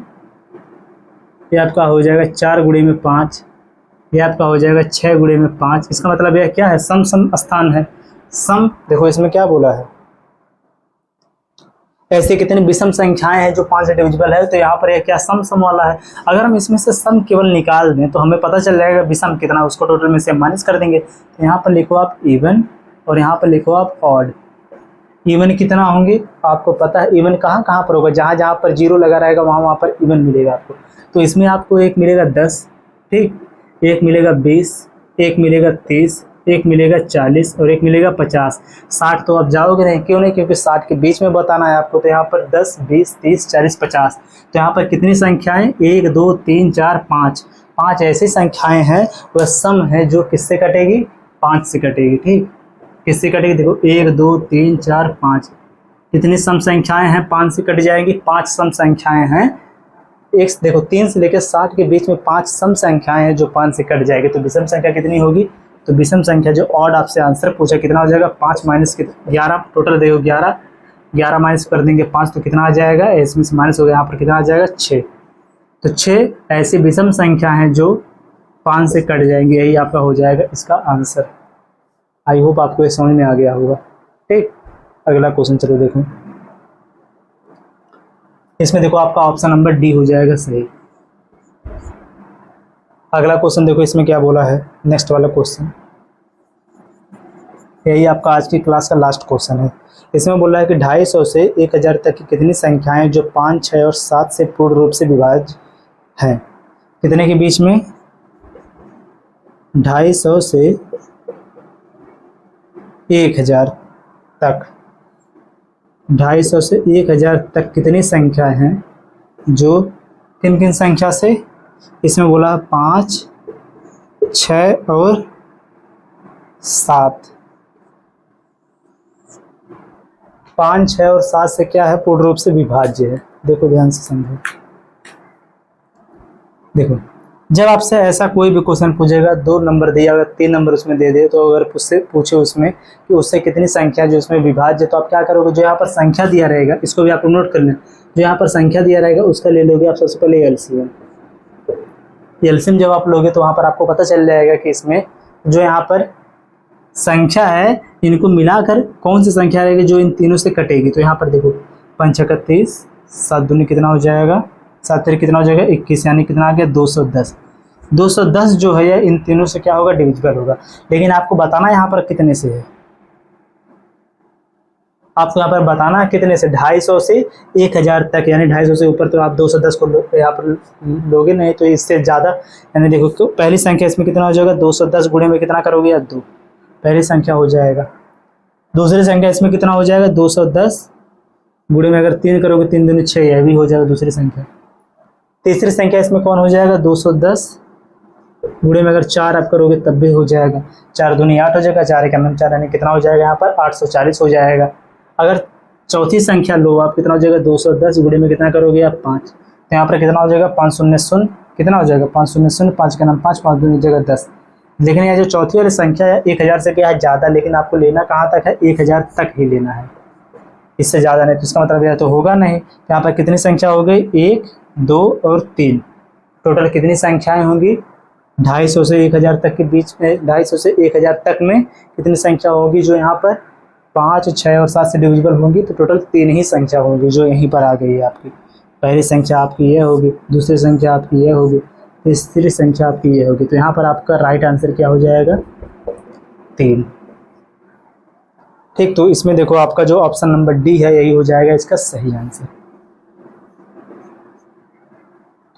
ये आपका हो जाएगा 4 गुणे में 5, ये आपका हो जाएगा 6 गुणे में 5। इसका मतलब यह क्या है, सम सम स्थान है। सम देखो इसमें क्या बोला है, ऐसे कितनी विषम संख्याएं हैं जो 5 से डिविजिबल है। तो यहाँ पर यह क्या सम सम वाला है। अगर हम इसमें से सम केवल निकाल दें तो हमें पता चल जाएगा विषम कितना, उसको टोटल में से माइनस कर देंगे। तो यहाँ पर लिखो आप इवन और यहाँ पर लिखो आप ऑड। इवन कितना होंगे आपको पता है, इवन कहाँ कहाँ पर होगा, जहाँ जहाँ पर 0 लगा रहेगा वहाँ पर इवन मिलेगा आपको। तो इसमें आपको एक मिलेगा 10, ठीक, एक मिलेगा 20, एक मिलेगा 30, एक मिलेगा 40 और एक मिलेगा 50। 60 तो आप जाओगे नहीं, क्यों नहीं, क्योंकि 60 के बीच में बताना है आपको। तो यहाँ पर 10, 20, 30, 40, 50। तो यहाँ पर कितनी संख्याएं, 1, 2, 3, 4, 5, 5 ऐसी संख्याएं हैं, वह सम है जो किससे कटेगी, 5 से कटेगी। ठीक, किससे कटेगी, देखो 1, 2, 3, 4, 5 कितनी सम संख्याएं हैं, 5 से कट जाएंगी। 5 सम संख्याएं हैं, एक देखो 3 से लेकर 60 के बीच में 5 सम संख्याएं हैं जो 5 से कट जाएगी। तो विषम संख्या कितनी होगी, तो विषम संख्या जो ऑड आपसे आंसर पूछा कितना हो जाएगा, 5 माइनस 11, टोटल देखो 11 माइनस कर देंगे 5 तो कितना आ जाएगा, इसमें से माइनस हो गया, यहाँ पर कितना आ जाएगा 6। तो 6 ऐसी विषम संख्या हैं जो 5 से कट जाएंगे, यही आपका हो जाएगा इसका आंसर। आई होप आपको ये समझ में आ गया होगा। ठीक, अगला क्वेश्चन चलो देखो, इसमें देखो आपका ऑप्शन नंबर डी हो जाएगा सही। अगला क्वेश्चन देखो इसमें क्या बोला है, नेक्स्ट वाला क्वेश्चन, यही आपका आज की क्लास का लास्ट क्वेश्चन है। इसमें बोला है कि 250 से 1000 तक की कितनी संख्याएं जो 5, 6 और 7 से पूर्ण रूप से विभाज्य हैं, कितने के बीच में, 250 से 1000 तक, 250 से 1000 तक कितनी संख्या हैं जो किन किन संख्या से, इसमें बोला 5, 6 और 7, 5, 6 और 7 से क्या है, पूर्ण रूप से विभाज्य है। देखो ध्यान से समझो, देखो जब आपसे ऐसा कोई भी क्वेश्चन पूछेगा, 2 नंबर दिया, अगर 3 नंबर उसमें दे दे, तो अगर उससे पूछे उसमें कि उससे कितनी संख्या जो उसमें विभाज्य, तो आप क्या करोगे, जो यहाँ पर संख्या दिया रहेगा इसको भी आप नोट कर लें, जो यहाँ पर संख्या दिया रहेगा उसका ले लोगे आप सबसे पहले एलसीएम। एलसीएम जब आप लोगे तो वहाँ पर आपको पता चल जाएगा कि इसमें जो यहाँ पर संख्या है, इनको मिलाकर कौन सी संख्या रहेगी जो इन तीनों से कटेगी। तो यहाँ पर देखो 5 × 30, 7 दूनी कितना हो जाएगा, 7 3 कितना हो जाएगा 21, यानी कितना आ गया 210। 210 जो है इन तीनों से क्या होगा, डिविजिबल होगा। लेकिन आपको बताना यहाँ पर कितने से है, आपको यहाँ पर बताना कितने से, 250 से 1000 तक, यानी 250 से ऊपर तो आप 210 को यहाँ पर लोगे नहीं, तो इससे ज़्यादा, यानी देखो तो पहली संख्या इसमें कितना हो जाएगा, 210 गुणे में कितना करोगे या 2, पहली संख्या हो जाएगा। दूसरी संख्या इसमें कितना हो जाएगा, 210 गुणे में अगर 3 करोगे, 3 दूनी 6, यह भी हो जाएगा दूसरी संख्या। तीसरी संख्या इसमें कौन हो जाएगा, 210 गुणे में अगर 4 आप करोगे तब भी हो जाएगा, 4 दूनी 8 हो जाएगा, 4 1 4, यानी कितना हो जाएगा यहाँ पर 840 हो जाएगा। अगर चौथी संख्या लो आप, कितना हो जाएगा 210 गुणे में कितना करोगे आप 5, तो यहाँ पर कितना हो जाएगा 5 0 0, कितना हो जाएगा 5 0 0, 5 का नाम 5, 5 दूनी हो जाएगा 10। लेकिन यह जो चौथी वाली संख्या है 1000 से क्या है ज़्यादा, लेकिन आपको लेना कहाँ तक है, 1000 तक ही लेना है, इससे ज़्यादा नहीं। तो इसका मतलब यह तो होगा नहीं। यहाँ पर कितनी संख्या हो गई, 1, 2 और 3, टोटल कितनी संख्याएं होंगी, 250 से 1000 तक के बीच में, 250 से 1000 तक में कितनी संख्या होगी जो यहाँ पर 5, 6 और 7 से डिविजिबल होंगी तो टोटल 3 ही संख्या होंगी जो यहीं पर आ गई है आपकी। पहली संख्या आपकी ये होगी, दूसरी संख्या आपकी ये होगी, तीसरी संख्या आपकी ये होगी। तो यहाँ पर आपका राइट आंसर क्या हो जाएगा? 3। ठीक, तो इसमें देखो आपका जो ऑप्शन नंबर डी है यही हो जाएगा इसका सही आंसर।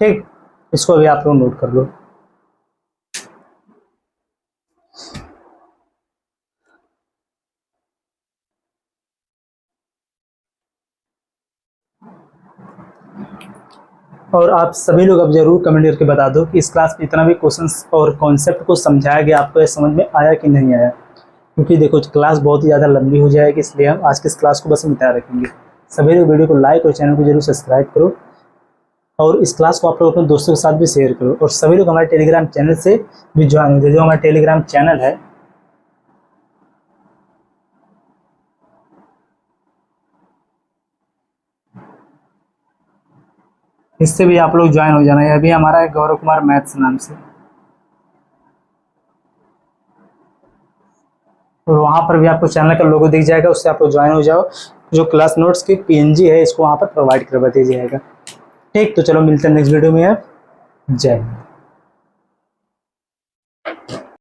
ठीक, इसको भी आप लोग नोट कर लो। और आप सभी लोग अब जरूर कमेंट करके बता दो कि इस क्लास में इतना भी क्वेश्चंस और कॉन्सेप्ट को समझाया गया आपको समझ में आया कि नहीं आया। क्योंकि देखो क्लास बहुत ही ज़्यादा लंबी हो जाएगी, इसलिए हम आज की इस क्लास को बस मिटा रखेंगे। सभी लोग वीडियो को लाइक और चैनल को जरूर सब्सक्राइब करो और इस क्लास को आप लोग अपने दोस्तों के साथ भी शेयर करो। और सभी लोग हमारे टेलीग्राम चैनल से भी ज्वाइन हो जाए। जो हमारा टेलीग्राम चैनल है इससे भी आप लोग ज्वाइन हो जाना। यह भी हमारा है गौरव कुमार मैथ्स नाम से, और वहाँ पर भी आपको चैनल का लोगो दिख जाएगा, उससे आप लोग ज्वाइन हो जाओ। जो क्लास नोट्स की पीएनजी है इसको वहाँ पर प्रोवाइड करवा दिया जाएगा। ठीक, तो चलो मिलते हैं नेक्स्ट वीडियो में। आप जय हिंद।